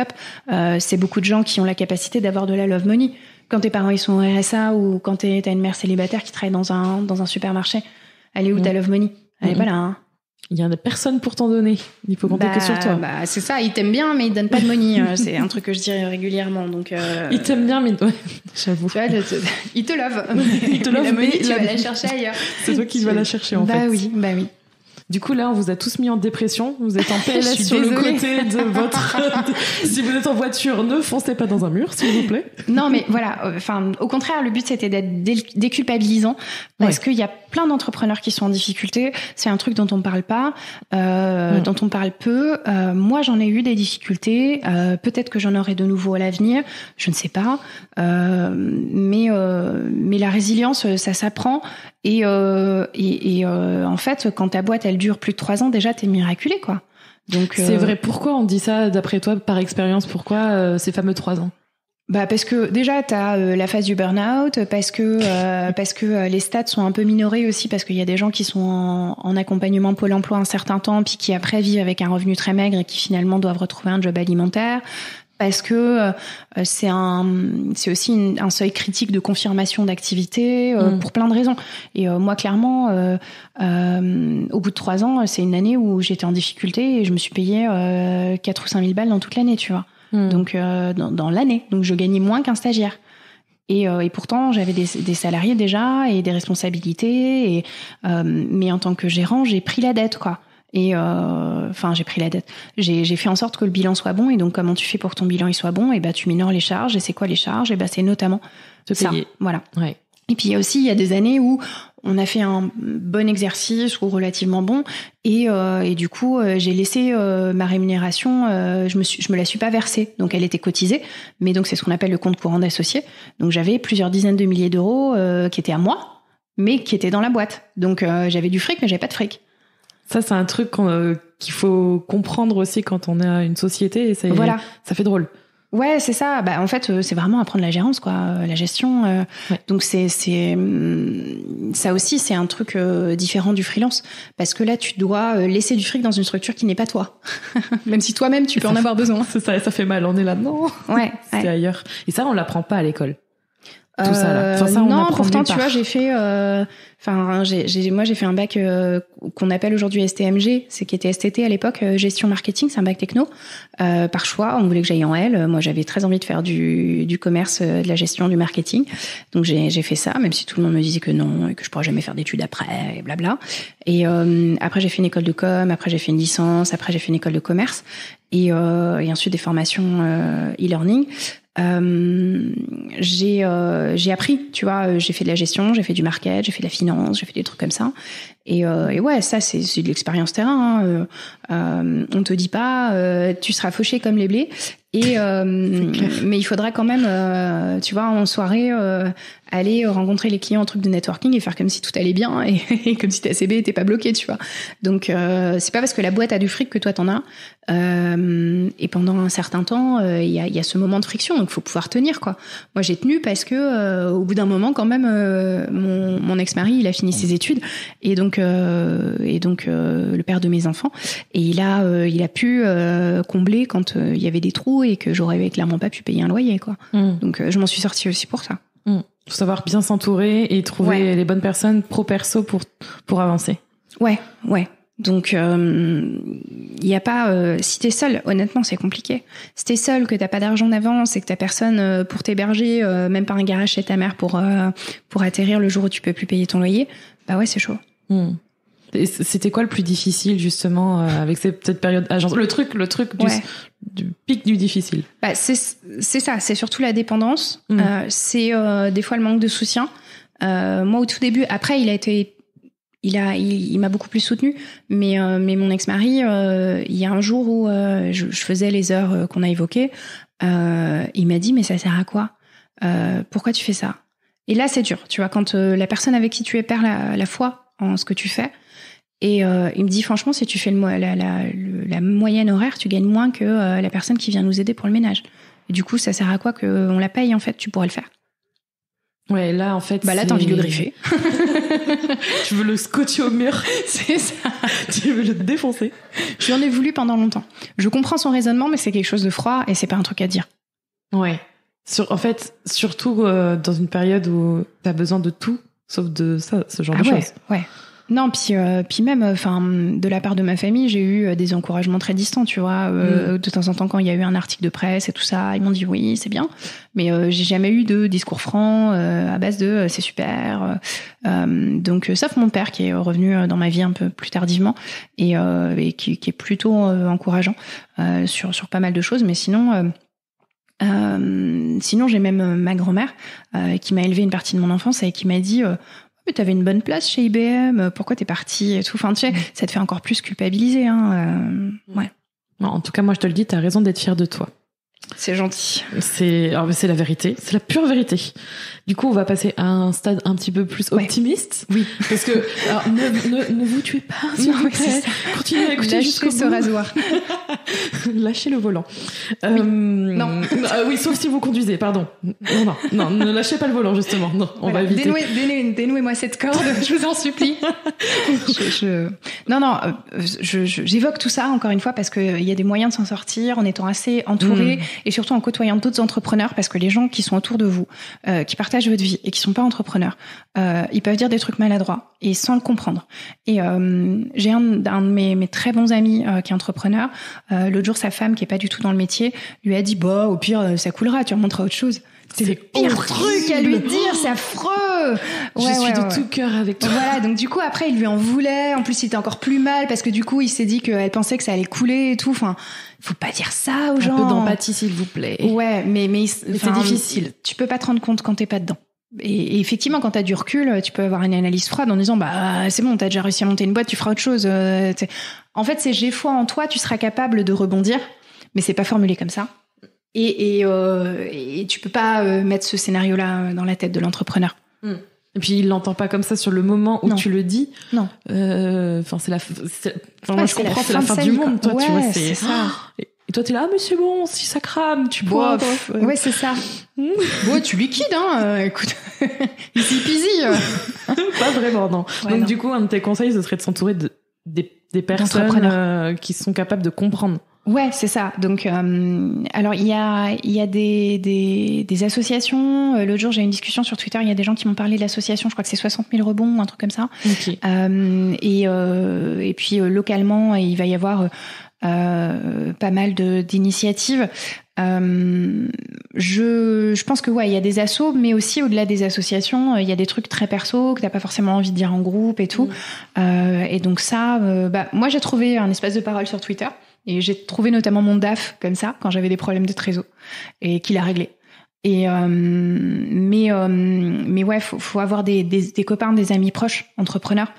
c'est beaucoup de gens qui ont la capacité d'avoir de la love money. Quand tes parents ils sont au RSA, ou quand t'as une mère célibataire qui travaille dans un supermarché, elle est où ta love money? Elle est pas là, hein. Il y en a personne pour t'en donner. Il faut compter que sur toi. C'est ça. Ils t'aiment bien, mais ils donnent pas de money. C'est un truc que je dis régulièrement. Donc, ils t'aiment bien, mais ouais, j'avoue. Tu vois, ils te love. Ils te love, la money, tu vas la chercher ailleurs. C'est toi qui vas la chercher, en fait. Bah oui. Du coup, là, on vous a tous mis en dépression. Vous êtes en PLS sur le côté de votre... Si vous êtes en voiture, ne foncez pas dans un mur, s'il vous plaît. Non, mais voilà. Au contraire, le but, c'était d'être déculpabilisant. Parce qu'il y a plein d'entrepreneurs qui sont en difficulté. C'est un truc dont on parle pas, dont on parle peu. Moi, j'en ai eu des difficultés. Peut-être que j'en aurai de nouveau à l'avenir. Je ne sais pas. Mais la résilience, ça s'apprend. Et en fait, quand ta boîte elle dure plus de 3 ans, déjà t'es miraculé, quoi. Donc c'est vrai. Pourquoi on dit ça d'après toi, par expérience? Pourquoi ces fameux 3 ans? Parce que déjà t'as la phase du burn-out, parce que les stats sont un peu minorés aussi, parce qu'il y a des gens qui sont en accompagnement Pôle emploi un certain temps, puis qui après vivent avec un revenu très maigre et qui finalement doivent retrouver un job alimentaire. Parce que c'est aussi un seuil critique de confirmation d'activité, pour plein de raisons. Et moi, clairement, au bout de 3 ans, c'est une année où j'étais en difficulté et je me suis payé 4 ou 5 000 balles dans toute l'année, tu vois. Donc, dans l'année. Donc, je gagnais moins qu'un stagiaire. Et pourtant, j'avais des salariés déjà et des responsabilités. Mais en tant que gérant, j'ai pris la dette, quoi. Et j'ai pris la dette. J'ai fait en sorte que le bilan soit bon. Et donc, comment tu fais pour que ton bilan il soit bon? Et tu minores les charges. Et c'est quoi les charges? Et c'est notamment ça. Voilà. Ouais. Et puis il y a des années où on a fait un bon exercice ou relativement bon. Et du coup, j'ai laissé ma rémunération. Je me la suis pas versée. Donc, elle était cotisée. Mais donc, c'est ce qu'on appelle le compte courant d'associé. Donc, j'avais plusieurs dizaines de milliers d'euros qui étaient à moi, mais qui étaient dans la boîte. Donc, j'avais du fric, mais j'avais pas de fric. Ça, c'est un truc qu'il faut comprendre aussi quand on a une société, et ça fait drôle. Ouais, c'est ça. Bah, en fait, c'est vraiment apprendre la gérance, quoi, la gestion. Donc ça aussi, c'est un truc différent du freelance, parce que là, tu dois laisser du fric dans une structure qui n'est pas toi, même si toi-même tu peux en avoir besoin. C'est ça, ça fait mal. On est là, non. Ouais. C'est ailleurs. Et ça, on l'apprend pas à l'école. Tout ça là. Enfin, ça, on non, apprend pourtant, tu nulle part. vois, j'ai fait, moi, j'ai fait un bac qu'on appelle aujourd'hui STMG, c'est qui était STT à l'époque, gestion marketing, c'est un bac techno. Par choix, on voulait que j'aille en L. Moi, j'avais très envie de faire du commerce, de la gestion, du marketing. Donc, j'ai fait ça, même si tout le monde me disait que non, et que je pourrais jamais faire d'études après, et blabla. Et après, j'ai fait une école de com, après, j'ai fait une licence, après, j'ai fait une école de commerce, et ensuite des formations e-learning. J'ai appris, tu vois, j'ai fait de la gestion, j'ai fait du market, j'ai fait de la finance, j'ai fait des trucs comme ça. Et ouais, ça c'est de l'expérience terrain. On te dit pas, tu seras fauché comme les blés. Et mais il faudra quand même, tu vois, en soirée, aller rencontrer les clients en truc de networking et faire comme si tout allait bien et comme si ta CB était pas bloquée, tu vois. Donc c'est pas parce que la boîte a du fric que toi t'en as. Et pendant un certain temps, il y a ce moment de friction, donc faut pouvoir tenir, quoi. Moi j'ai tenu parce que au bout d'un moment quand même, mon ex-mari il a fini ses études et donc le père de mes enfants, et il a pu combler quand il y avait des trous et que j'aurais clairement pas pu payer un loyer, quoi. Donc je m'en suis sortie aussi pour ça. Faut savoir bien s'entourer et trouver les bonnes personnes pro-perso pour avancer. Ouais. Donc, il y a pas. Si t'es seul, honnêtement, c'est compliqué. Si t'es seul, que t'as pas d'argent d'avance et que t'as personne pour t'héberger, même pas un garage chez ta mère pour atterrir le jour où tu peux plus payer ton loyer, bah ouais, c'est chaud. Et c'était quoi le plus difficile justement avec cette période agence? Le truc du pic du difficile. Bah c'est ça. C'est surtout la dépendance. C'est des fois le manque de soutien. Moi, au tout début, après, il m'a beaucoup plus soutenue, mais mon ex-mari, il y a un jour où je faisais les heures qu'on a évoquées, il m'a dit mais ça sert à quoi, pourquoi tu fais ça? Et là c'est dur, tu vois, quand la personne avec qui tu es perd la foi en ce que tu fais, et il me dit franchement si tu fais la moyenne horaire, tu gagnes moins que la personne qui vient nous aider pour le ménage. Et du coup ça sert à quoi qu'on la paye, en fait, tu pourrais le faire. Ouais, là, en fait, là, t'as envie de le griffer. Tu veux le scotcher au mur. C'est ça. Tu veux le défoncer. Je lui en ai voulu pendant longtemps. Je comprends son raisonnement, mais c'est quelque chose de froid et c'est pas un truc à dire. Ouais. En fait, surtout dans une période où t'as besoin de tout, sauf de ça, ce genre de choses. Ouais. Non, puis même, enfin, de la part de ma famille, j'ai eu des encouragements très distants, tu vois. De temps en temps, quand il y a eu un article de presse et tout ça, ils m'ont dit oui, c'est bien. Mais j'ai jamais eu de discours franc à base de c'est super. Donc, sauf mon père qui est revenu dans ma vie un peu plus tardivement et qui est plutôt encourageant sur pas mal de choses. Mais sinon, j'ai même ma grand-mère qui m'a élevé une partie de mon enfance et qui m'a dit mais t'avais une bonne place chez IBM, pourquoi t'es partie et tout. Enfin, tu sais, ça te fait encore plus culpabiliser, hein. Ouais. En tout cas, moi, je te le dis, t'as raison d'être fière de toi. C'est gentil. C'est la vérité, c'est la pure vérité. Du coup, on va passer à un stade un petit peu plus optimiste. Oui. Parce que, alors, ne vous tuez pas, s'il vous plaît. Continuez à écouter jusqu'au bout. Lâchez ce rasoir. Lâchez le volant. Non. Oui, sauf si vous conduisez, pardon. Non, ne lâchez pas le volant, justement. Non, on va éviter. Dénouez-moi cette corde, je vous en supplie. Non, j'évoque tout ça, encore une fois, parce qu'il y a des moyens de s'en sortir en étant assez entouré et surtout en côtoyant d'autres entrepreneurs, parce que les gens qui sont autour de vous, qui partagent votre vie et qui sont pas entrepreneurs, ils peuvent dire des trucs maladroits et sans le comprendre. Et j'ai un de mes très bons amis qui est entrepreneur. L'autre jour, sa femme, qui est pas du tout dans le métier, lui a dit bah au pire ça coulera, tu remonteras autre chose. C'est le pire truc à lui dire, c'est affreux. Je suis de tout cœur avec toi. Voilà, donc du coup après il lui en voulait, en plus il était encore plus mal parce que du coup il s'est dit qu'elle pensait que ça allait couler et tout. Enfin, faut pas dire ça aux gens. Un peu d'empathie s'il vous plaît. Ouais, mais c'est difficile. Tu peux pas te rendre compte quand t'es pas dedans. Et effectivement, quand t'as du recul, tu peux avoir une analyse froide en disant bah c'est bon, t'as déjà réussi à monter une boîte, tu feras autre chose. En fait, c'est j'ai foi en toi, tu seras capable de rebondir, mais c'est pas formulé comme ça. Et tu peux pas mettre ce scénario-là dans la tête de l'entrepreneur. Et puis il l'entend pas comme ça sur le moment où tu le dis. Non. Enfin moi je comprends, c'est la fin du monde, toi, ouais, tu vois. C'est ça. Et toi, t'es là, mais c'est bon, si ça crame, tu bois. Ouais, c'est ça. Ouais, tu liquides, écoute. Easy peasy. Pas vraiment, non. Ouais, Donc, non. du coup, un de tes conseils, ce serait de s'entourer des personnes qui sont capables de comprendre. Ouais, c'est ça. Donc, alors il y a des associations. L'autre jour, j'ai eu une discussion sur Twitter. Il y a des gens qui m'ont parlé de l'association. Je crois que c'est 60 000 rebonds, un truc comme ça. Okay. Et puis localement, il va y avoir pas mal d'initiatives. Je pense que ouais, il y a des assos, mais aussi au-delà des associations, il y a des trucs très perso que t'as pas forcément envie de dire en groupe et tout. Et donc ça, moi j'ai trouvé un espace de parole sur Twitter. Et j'ai trouvé notamment mon DAF comme ça quand j'avais des problèmes de trésor et qu'il a réglé. Et mais ouais, faut avoir des copains, des amis proches, entrepreneurs,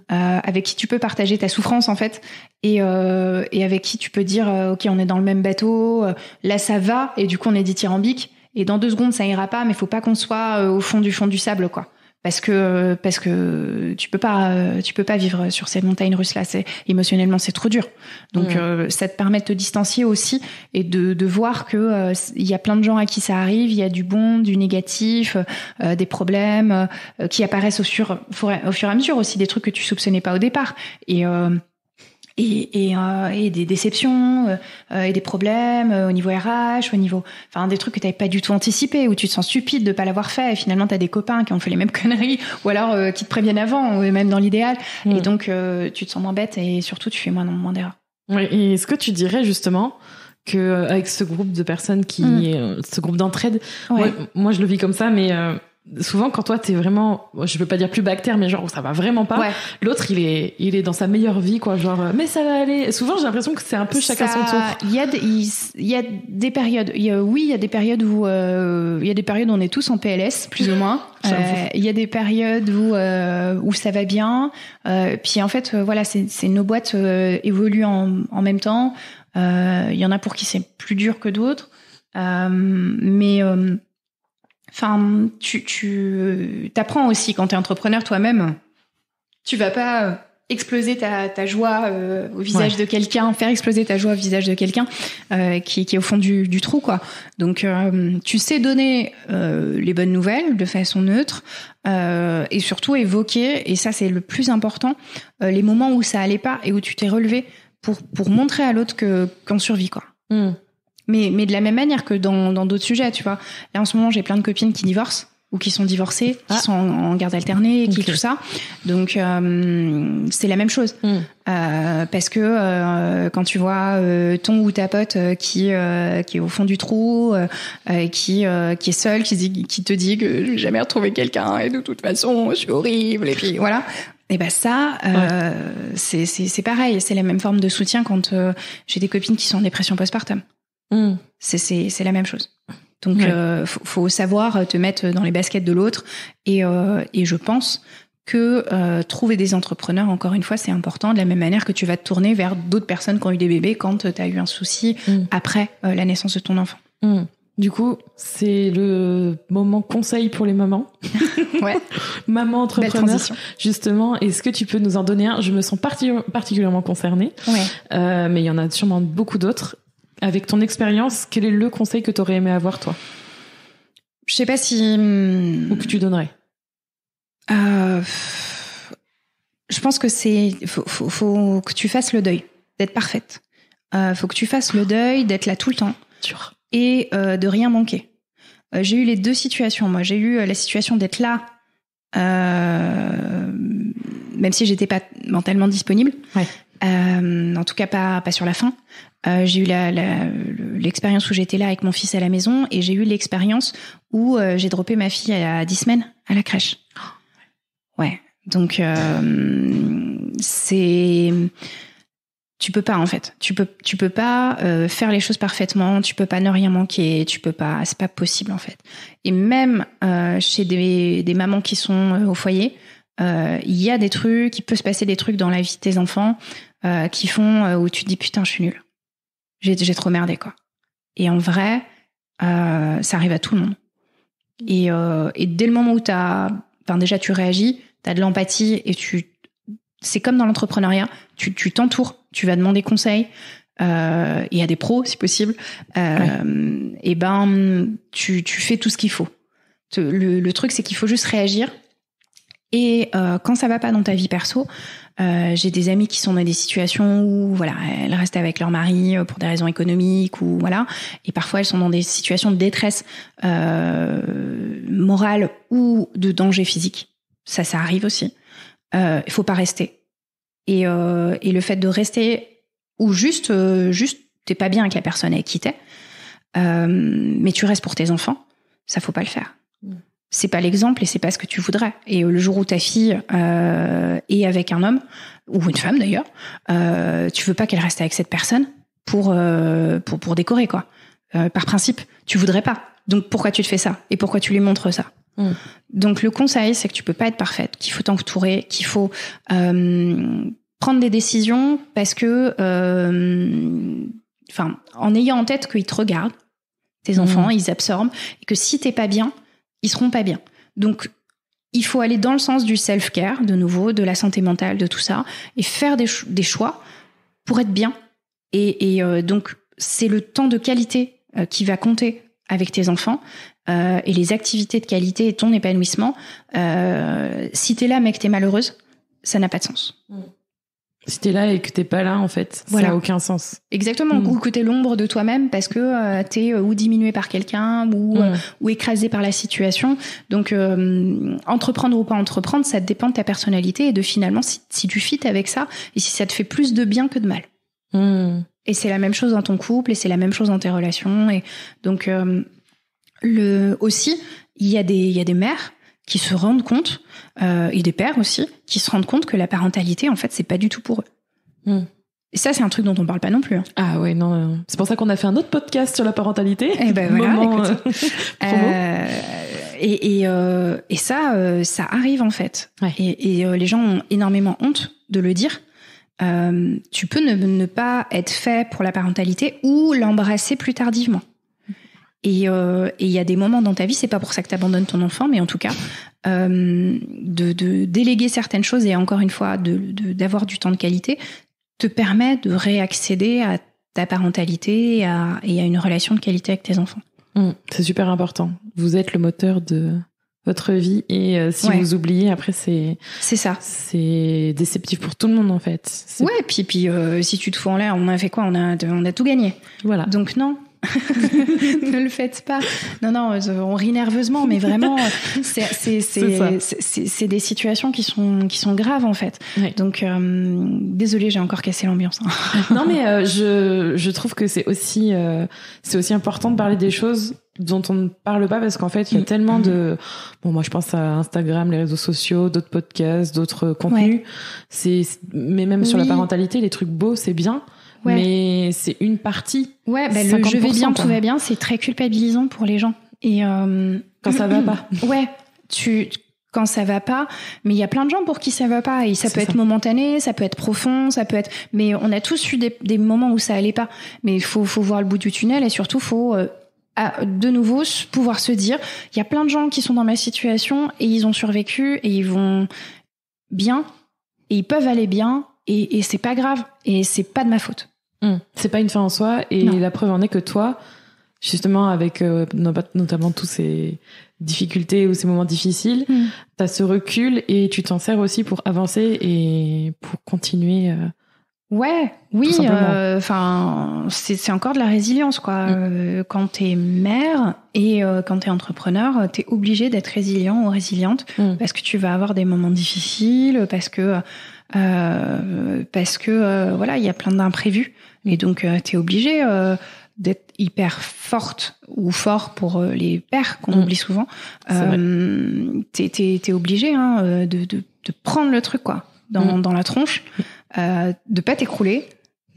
avec qui tu peux partager ta souffrance en fait, et avec qui tu peux dire ok, on est dans le même bateau, là ça va, et du coup on est dithyrambique, et dans 2 secondes ça ira pas, mais faut pas qu'on soit au fond du sable quoi. Parce que tu peux pas vivre sur ces montagnes russes là, émotionnellement c'est trop dur. Donc ça te permet de te distancier aussi et de voir que il y a plein de gens à qui ça arrive, il y a du bon, du négatif, des problèmes qui apparaissent au fur et à mesure aussi, des trucs que tu soupçonnais pas au départ, et des déceptions et des problèmes au niveau RH, des trucs que t'avais pas du tout anticipé, où tu te sens stupide de pas l'avoir fait, et finalement t'as des copains qui ont fait les mêmes conneries, ou alors qui te préviennent avant, ou même dans l'idéal, et donc tu te sens moins bête, et surtout tu fais moins d'erreurs. Oui, et est-ce que tu dirais justement que avec ce groupe de personnes ce groupe d'entraide, ouais. moi je le vis comme ça, mais souvent quand toi t'es vraiment, je veux pas dire plus bactère, mais genre ça va vraiment pas, ouais. L'autre il est dans sa meilleure vie quoi, genre mais ça va aller. Souvent j'ai l'impression que c'est un peu chacun son tour. Il y a des périodes, il y a des périodes où on est tous en PLS plus ou moins. Il y a des périodes où ça va bien, puis en fait voilà, c'est nos boîtes évoluent en même temps. Il y en a pour qui c'est plus dur que d'autres, mais tu t'apprends aussi quand t'es entrepreneur toi-même. Tu vas pas exploser ta joie au visage de quelqu'un, faire exploser ta joie au visage de quelqu'un qui est au fond du trou quoi. Donc tu sais donner les bonnes nouvelles de façon neutre, et surtout évoquer, et ça c'est le plus important, les moments où ça allait pas et où tu t'es relevé pour montrer à l'autre qu'on survit quoi. Mais de la même manière que dans d'autres sujets, tu vois. Là, en ce moment, j'ai plein de copines qui divorcent ou qui sont divorcées, qui sont en garde alternée, qui tout ça. Donc, c'est la même chose. Parce que quand tu vois ton ou ta pote qui est au fond du trou, qui est seule, qui te dit que je vais jamais retrouver quelqu'un et de toute façon, je suis horrible, et puis voilà. Et ça, c'est pareil. C'est la même forme de soutien quand j'ai des copines qui sont en dépression postpartum. C'est la même chose. Donc faut savoir te mettre dans les baskets de l'autre, et je pense que trouver des entrepreneurs, encore une fois, c'est important, de la même manière que tu vas te tourner vers d'autres personnes qui ont eu des bébés quand tu as eu un souci après la naissance de ton enfant. Du coup, c'est le moment conseil pour les mamans. Ouais. Maman entrepreneur, justement. Est-ce que tu peux nous en donner un? Je me sens particulièrement concernée. Ouais. Mais il y en a sûrement beaucoup d'autres. Avec ton expérience, quel est le conseil que tu aurais aimé avoir, toi? Je sais pas si... Ou que tu donnerais? Je pense que faut que tu fasses le deuil d'être parfaite. Faut que tu fasses le deuil d'être là tout le temps. Et de rien manquer. J'ai eu les 2 situations. Moi, j'ai eu la situation d'être là, même si j'étais pas mentalement disponible. Ouais. En tout cas, pas sur la fin. J'ai eu l'expérience où j'étais là avec mon fils à la maison, et j'ai eu l'expérience où j'ai droppé ma fille à 10 semaines à la crèche. Ouais. Donc tu peux pas, en fait. Tu peux pas faire les choses parfaitement, tu peux pas ne rien manquer, c'est pas possible en fait. Et même chez des mamans qui sont au foyer, il y a des trucs, il peut se passer des trucs dans la vie de tes enfants qui font où tu te dis putain, je suis nulle. J'ai trop merdé quoi. Et en vrai, ça arrive à tout le monde. Et dès le moment où déjà tu réagis, t'as de l'empathie, et c'est comme dans l'entrepreneuriat, tu t'entoures, tu vas demander conseil, et à des pros si possible, et tu fais tout ce qu'il faut. Le truc, c'est qu'il faut juste réagir. Et quand ça va pas dans ta vie perso, j'ai des amies qui sont dans des situations où voilà, elles restent avec leur mari pour des raisons économiques ou voilà, et parfois elles sont dans des situations de détresse morale ou de danger physique. Ça arrive aussi. Il faut pas rester. Et le fait de rester ou juste t'es pas bien avec la personne avec qui t'es, mais tu restes pour tes enfants, ça faut pas le faire. C'est pas l'exemple et c'est pas ce que tu voudrais. Et le jour où ta fille est avec un homme ou une femme d'ailleurs, tu veux pas qu'elle reste avec cette personne pour décorer quoi. Par principe, tu voudrais pas. Donc pourquoi tu te fais ça et pourquoi tu lui montres ça? Donc le conseil, c'est que tu peux pas être parfaite, qu'il faut t'entourer, qu'il faut prendre des décisions parce que, en ayant en tête qu'ils te regardent, tes enfants, ils absorbent et que si t'es pas bien, ils seront pas bien. Donc, il faut aller dans le sens du self-care, de nouveau, de la santé mentale, de tout ça, et faire des choix pour être bien. Et donc, c'est le temps de qualité qui va compter avec tes enfants, et les activités de qualité et ton épanouissement. Si t'es là mais que t'es malheureuse, ça n'a pas de sens. Si t'es là et que t'es pas là, en fait, ça n'a aucun sens. Exactement. Ou que t'es l'ombre de toi-même parce que t'es ou diminué par quelqu'un ou écrasé par la situation. Donc, entreprendre ou pas entreprendre, ça dépend de ta personnalité et de finalement si tu fites avec ça et si ça te fait plus de bien que de mal. Et c'est la même chose dans ton couple et c'est la même chose dans tes relations. Et donc, aussi, il y a des mères qui se rendent compte, et des pères aussi, qui se rendent compte que la parentalité, en fait, c'est pas du tout pour eux. Et ça, c'est un truc dont on parle pas non plus. Ah ouais, non. C'est pour ça qu'on a fait un autre podcast sur la parentalité. Et ben voilà, écoute. Et ça arrive, en fait. Ouais. Et les gens ont énormément honte de le dire. Tu peux ne pas être fait pour la parentalité ou l'embrasser plus tardivement. Et il y a des moments dans ta vie, c'est pas pour ça que t'abandonnes ton enfant, mais en tout cas, de déléguer certaines choses et encore une fois, d'avoir du temps de qualité, te permet de réaccéder à ta parentalité et à une relation de qualité avec tes enfants. C'est super important. Vous êtes le moteur de votre vie et si vous oubliez, après c'est ça. C'est déceptif pour tout le monde en fait. Ouais, puis si tu te fous en l'air, on a fait quoi? On a tout gagné. Voilà. Donc non. Ne le faites pas. Non, on rit nerveusement, mais vraiment, c'est des situations qui sont graves en fait. Ouais. Donc, désolée, j'ai encore cassé l'ambiance. Non, mais je trouve que c'est aussi important de parler des choses dont on ne parle pas parce qu'en fait, il y a tellement de... Bon, moi, je pense à Instagram, les réseaux sociaux, d'autres podcasts, d'autres contenus. Ouais. Mais même sur la parentalité, les trucs beaux, c'est bien. Ouais. Mais c'est une partie. Ouais, le je vais bien, tout va bien, c'est très culpabilisant pour les gens. Et quand ça va pas. Ouais, quand ça va pas, mais il y a plein de gens pour qui ça va pas et ça peut être momentané, ça peut être profond, ça peut être. Mais on a tous eu des moments où ça allait pas. Mais il faut voir le bout du tunnel et surtout faut de nouveau pouvoir se dire, il y a plein de gens qui sont dans ma situation et ils ont survécu et ils vont bien et ils peuvent aller bien. Et c'est pas grave, et c'est pas de ma faute. C'est pas une fin en soi, et la preuve en est que toi, justement, avec notamment tous ces difficultés ou ces moments difficiles, t'as ce recul et tu t'en sers aussi pour avancer et pour continuer. Oui, c'est encore de la résilience, quoi. Quand t'es mère et quand t'es entrepreneur, t'es obligé d'être résilient ou résiliente parce que tu vas avoir des moments difficiles, parce que voilà, il y a plein d'imprévus et donc t'es obligé d'être hyper forte ou fort pour les pères qu'on oublie souvent. T'es obligé de prendre le truc quoi dans la tronche, de pas t'écrouler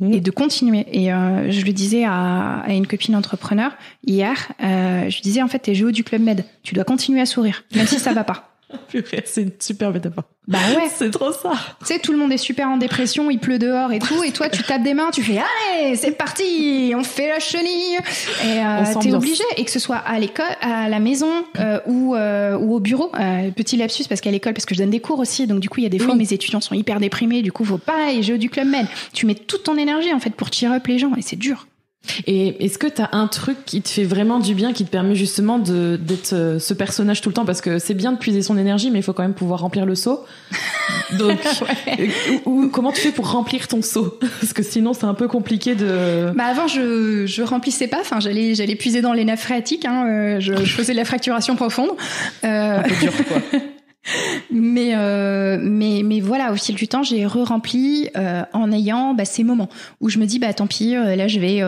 et de continuer. Et je le disais à une copine entrepreneur hier, je lui disais en fait t'es géo du Club Med, tu dois continuer à sourire même si ça va pas. Purée, c'est une super métaphore. Bah ouais. C'est trop ça. Tu sais, tout le monde est super en dépression, il pleut dehors et tout, et toi tu tapes des mains, tu fais allez, c'est parti, on fait la chenille, et t'es obligé, et que ce soit à l'école, à la maison ou au bureau. Petit lapsus parce qu'à l'école, parce que je donne des cours aussi, donc du coup il y a des fois où mes étudiants sont hyper déprimés, du coup faut pas, et j'ai du Club Med, tu mets toute ton énergie en fait pour cheer up les gens, et c'est dur. Et est-ce que t'as un truc qui te fait vraiment du bien, qui te permet justement d'être ce personnage tout le temps, parce que c'est bien de puiser son énergie, mais il faut quand même pouvoir remplir le seau. Donc, comment tu fais pour remplir ton seau? Parce que sinon c'est un peu compliqué de. Bah avant je remplissais pas, enfin j'allais puiser dans les nappes phréatiques, hein, je faisais de la fracturation profonde. Un peu dur quoi. Mais voilà, au fil du temps, j'ai re-rempli en ayant ces moments où je me dis tant pis, là je vais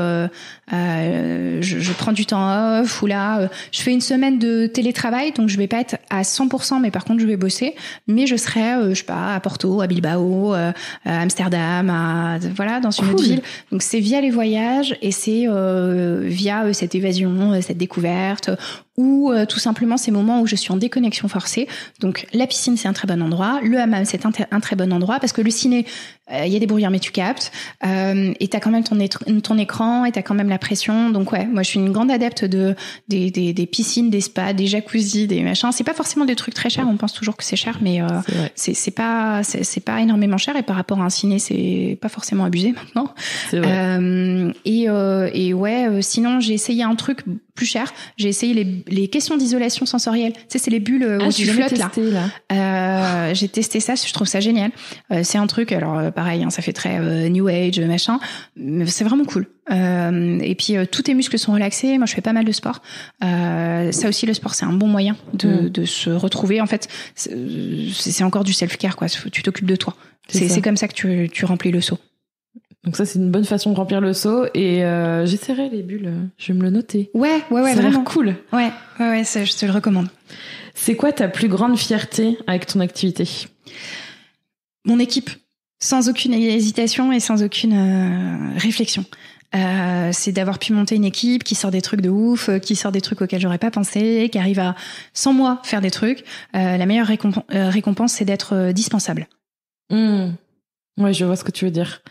je prends du temps off, ou là je fais une semaine de télétravail, donc je vais pas être à 100%, mais par contre je vais bosser, mais je serai je sais pas, à Porto, à Bilbao, à Amsterdam, voilà, dans une autre ville. Donc c'est via les voyages, et c'est via cette évasion, cette découverte, ou tout simplement ces moments où je suis en déconnexion forcée. Donc la piscine, c'est un très bon endroit, le hammam, c'est un très bon endroit, parce que le ciné, il y a des brouillards mais tu captes, et t'as quand même ton écran, et t'as quand même la pression. Donc ouais, moi je suis une grande adepte des piscines, des spas, des jacuzzis, des machins. C'est pas forcément des trucs très chers, on pense toujours que c'est cher, mais c'est pas énormément cher, et par rapport à un ciné, c'est pas forcément abusé maintenant. C'est vrai. Et ouais, sinon j'ai essayé un truc plus cher. J'ai essayé les questions d'isolation sensorielle. Tu sais, c'est les bulles où tu flottes là. J'ai testé ça, je trouve ça génial. C'est un truc, alors pareil, hein, ça fait très New Age, machin, mais c'est vraiment cool. Et puis tous tes muscles sont relaxés. Moi, je fais pas mal de sport. Ça aussi, le sport, c'est un bon moyen de se retrouver. En fait, c'est encore du self-care, quoi. Tu t'occupes de toi. C'est comme ça que tu remplis le seau. Donc ça, c'est une bonne façon de remplir le seau, et j'essaierai les bulles, je vais me le noter. Ouais, ça a vraiment l'air cool. Ouais, ça, je te le recommande. C'est quoi ta plus grande fierté avec ton activité? Mon équipe, sans aucune hésitation et sans aucune réflexion. C'est d'avoir pu monter une équipe qui sort des trucs de ouf, qui sort des trucs auxquels j'aurais pas pensé, qui arrive à, sans moi, faire des trucs. La meilleure récompense, c'est d'être dispensable. Ouais, je vois ce que tu veux dire.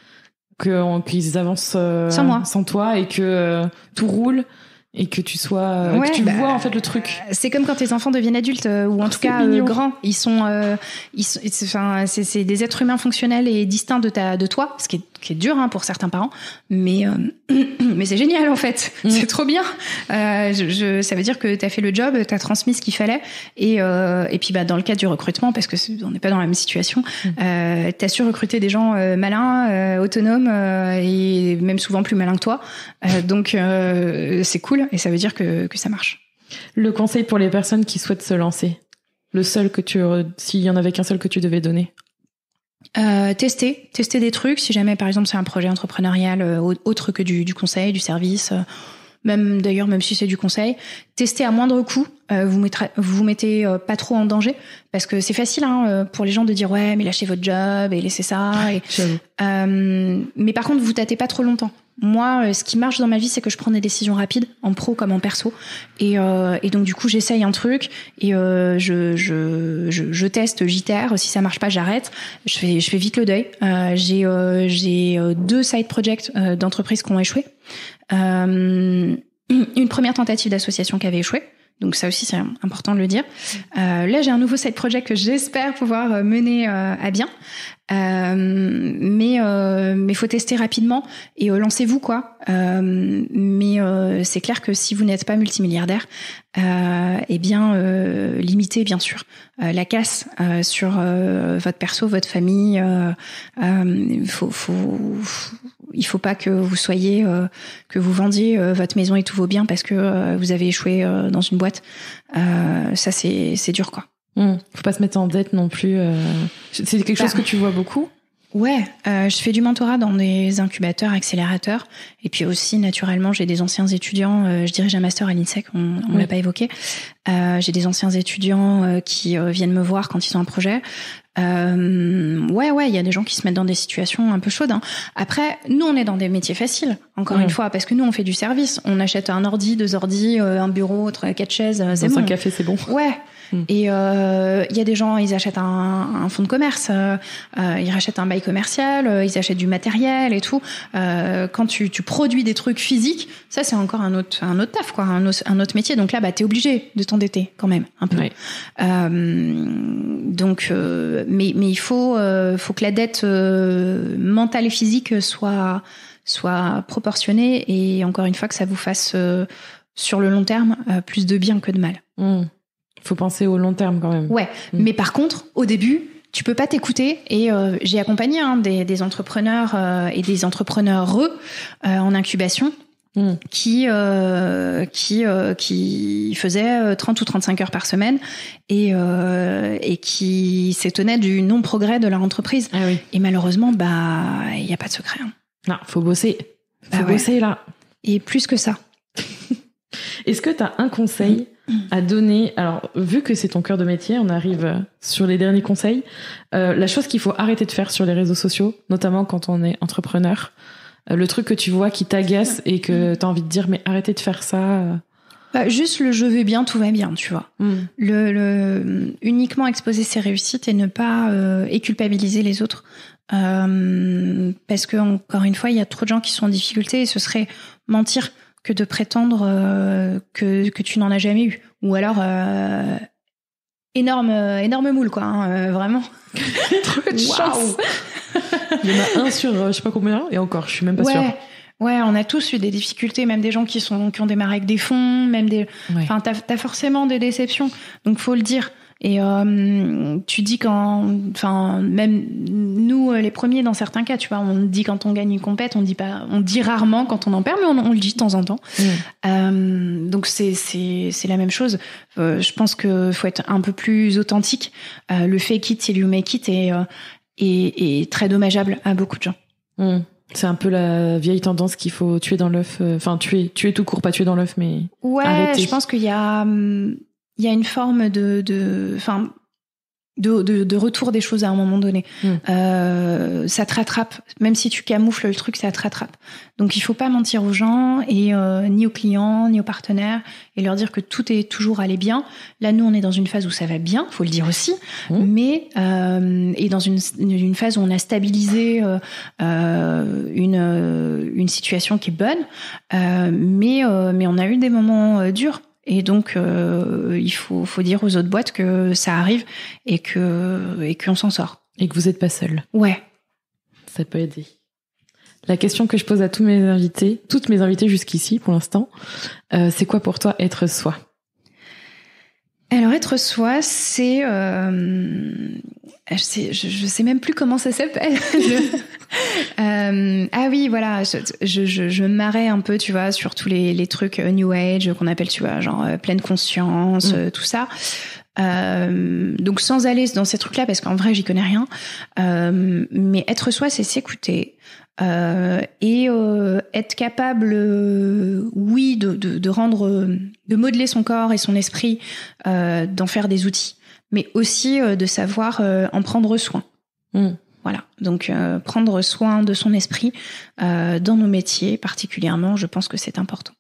Qu'ils avancent sans moi, sans toi, et que tout roule, et que tu sois que tu vois en fait le truc. C'est comme quand tes enfants deviennent adultes, ou en tout cas grands. Ils sont c'est des êtres humains fonctionnels et distincts de toi, ce qui est dur, hein, pour certains parents, mais c'est génial en fait. C'est trop bien. Ça veut dire que t'as fait le job, t'as transmis ce qu'il fallait, et puis dans le cadre du recrutement, parce que on n'est pas dans la même situation, t'as su recruter des gens malins, autonomes, et même souvent plus malins que toi. Donc c'est cool, et ça veut dire que ça marche. Le conseil pour les personnes qui souhaitent se lancer, le seul s'il y en avait qu'un seul que tu devais donner. Tester des trucs, si jamais par exemple c'est un projet entrepreneurial autre que du conseil, du service, même si c'est du conseil, testez à moindre coût. Vous mettez pas trop en danger, parce que c'est facile, hein, pour les gens de dire ouais, mais lâchez votre job et laissez ça. Mais par contre, vous tâtez pas trop longtemps. Moi, ce qui marche dans ma vie, c'est que je prends des décisions rapides, en pro comme en perso, et donc du coup j'essaye un truc, et je teste, j'itère. Si ça marche pas, j'arrête. Je fais vite le deuil. J'ai 2 side projects d'entreprises qui ont échoué. Une première tentative d'association qui avait échoué. Donc ça aussi, c'est important de le dire. Là, j'ai un nouveau side project que j'espère pouvoir mener à bien. Mais faut tester rapidement, et lancez-vous, quoi. Mais c'est clair que si vous n'êtes pas multimilliardaire, limitez bien sûr la casse sur votre perso, votre famille. Il faut pas que vous soyez que vous vendiez votre maison et tous vos biens parce que vous avez échoué dans une boîte. Ça c'est dur, quoi. Faut pas se mettre en dette non plus. C'est quelque chose que tu vois beaucoup? Ouais, je fais du mentorat dans des incubateurs, accélérateurs, et puis aussi naturellement j'ai des anciens étudiants. Je dirige un master à l'INSEC, on l'a pas évoqué. J'ai des anciens étudiants qui viennent me voir quand ils ont un projet. Ouais, il y a des gens qui se mettent dans des situations un peu chaudes, hein. Après, nous on est dans des métiers faciles, encore une fois, parce que nous on fait du service. On achète un ordi, 2 ordis, un bureau, 4 chaises, c'est bon. Un café, c'est bon. Ouais. Et il y a des gens, ils achètent un fonds de commerce, ils rachètent un bail commercial, ils achètent du matériel et tout. Quand tu produis des trucs physiques, ça c'est encore un autre taf, quoi, un autre métier. Donc là, t'es obligé de t'endetter quand même un peu. Ouais. Mais il faut que la dette mentale et physique soit proportionnée, et encore une fois que ça vous fasse sur le long terme plus de bien que de mal. Faut penser au long terme quand même. Ouais, mais par contre, au début, tu peux pas t'écouter. Et j'ai accompagné des entrepreneurs et des entrepreneurs en incubation qui faisaient 30 ou 35 heures par semaine et qui s'étonnaient du non-progrès de leur entreprise. Ah oui. Et malheureusement, il y a pas de secret. Non, faut bosser. Faut bosser là. Et plus que ça. Est-ce que tu as un conseil à donner? Alors, vu que c'est ton cœur de métier, on arrive sur les derniers conseils. La chose qu'il faut arrêter de faire sur les réseaux sociaux, notamment quand on est entrepreneur, le truc que tu vois qui t'agace et que tu as envie de dire, mais arrêtez de faire ça. Juste le je vais bien, tout va bien, tu vois. Uniquement exposer ses réussites et ne pas culpabiliser les autres. Parce que, encore une fois, il y a trop de gens qui sont en difficulté et ce serait mentir que de prétendre que tu n'en as jamais eu. Ou alors, énorme moule, quoi. Vraiment. Trop de chance. Il y en a un sur je sais pas combien, et encore, je suis même pas sûre. Ouais, on a tous eu des difficultés, même des gens qui ont démarré avec des fonds, même des. Enfin, t'as forcément des déceptions, donc faut le dire. Et tu dis même nous les premiers dans certains cas, tu vois, on dit quand on gagne une compète, on dit rarement quand on en perd, mais on le dit de temps en temps. Donc c'est la même chose. Je pense que faut être un peu plus authentique. Le fake it till you make it est très dommageable à beaucoup de gens. C'est un peu la vieille tendance qu'il faut tuer dans l'œuf. Enfin, tuer tout court, pas tuer dans l'œuf, mais arrêter. Je pense qu'il y a une forme de retour des choses à un moment donné. Ça te rattrape. Même si tu camoufles le truc, ça te rattrape. Donc, il faut pas mentir aux gens, et ni aux clients, ni aux partenaires, et leur dire que tout est toujours allé bien. Là, nous, on est dans une phase où ça va bien, faut le dire aussi. Mais, et dans une phase où on a stabilisé une situation qui est bonne. Mais on a eu des moments durs. Et donc, il faut dire aux autres boîtes que ça arrive et qu'on s'en sort. Et que vous n'êtes pas seul. Ouais. Ça peut aider. La question que je pose à toutes mes invitées jusqu'ici pour l'instant, c'est quoi pour toi être soi? Alors, être soi, c'est... je sais même plus comment ça s'appelle. Ah oui, voilà, je marrais un peu, tu vois, sur tous les trucs New Age qu'on appelle, tu vois, genre pleine conscience, tout ça. Donc sans aller dans ces trucs-là, parce qu'en vrai, j'y connais rien. Mais être soi, c'est s'écouter. Et être capable, oui, de modeler son corps et son esprit, d'en faire des outils, mais aussi de savoir en prendre soin. Voilà, donc prendre soin de son esprit dans nos métiers particulièrement, je pense que c'est important.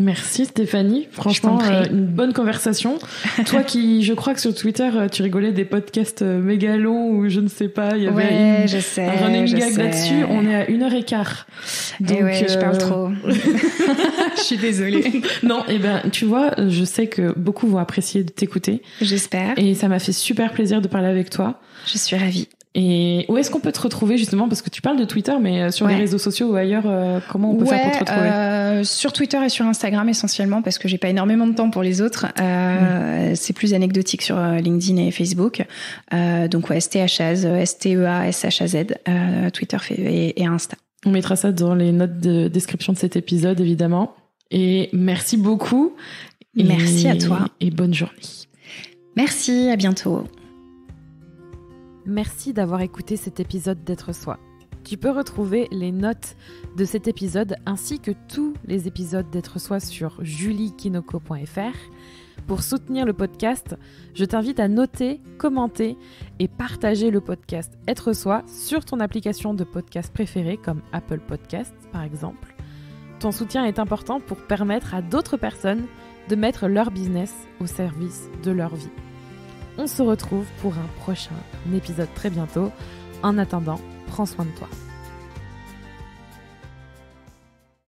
Merci Stéphanie, franchement une bonne conversation. Toi qui, je crois que sur Twitter tu rigolais des podcasts méga longs ou je ne sais pas, il y avait un running gag là-dessus, on est à 1h15. Donc je parle trop. Je suis désolée. Non, tu vois, je sais que beaucoup vont apprécier de t'écouter. J'espère. Et ça m'a fait super plaisir de parler avec toi. Je suis ravie. Et où est-ce qu'on peut te retrouver justement, parce que tu parles de Twitter, mais sur les réseaux sociaux ou ailleurs, comment on peut faire pour te retrouver? Sur Twitter et sur Instagram essentiellement, parce que j'ai pas énormément de temps pour les autres. C'est plus anecdotique sur LinkedIn et Facebook. Donc STHAZ, STEASHAZ, Twitter et Insta. On mettra ça dans les notes de description de cet épisode évidemment. Et merci beaucoup. Merci à toi. Et bonne journée. Merci, à bientôt. Merci d'avoir écouté cet épisode d'Être Soi. Tu peux retrouver les notes de cet épisode ainsi que tous les épisodes d'Être Soi sur juliekinoko.fr. Pour soutenir le podcast, je t'invite à noter, commenter et partager le podcast Être Soi sur ton application de podcast préférée comme Apple Podcasts par exemple. Ton soutien est important pour permettre à d'autres personnes de mettre leur business au service de leur vie. On se retrouve pour un prochain épisode très bientôt. En attendant, prends soin de toi.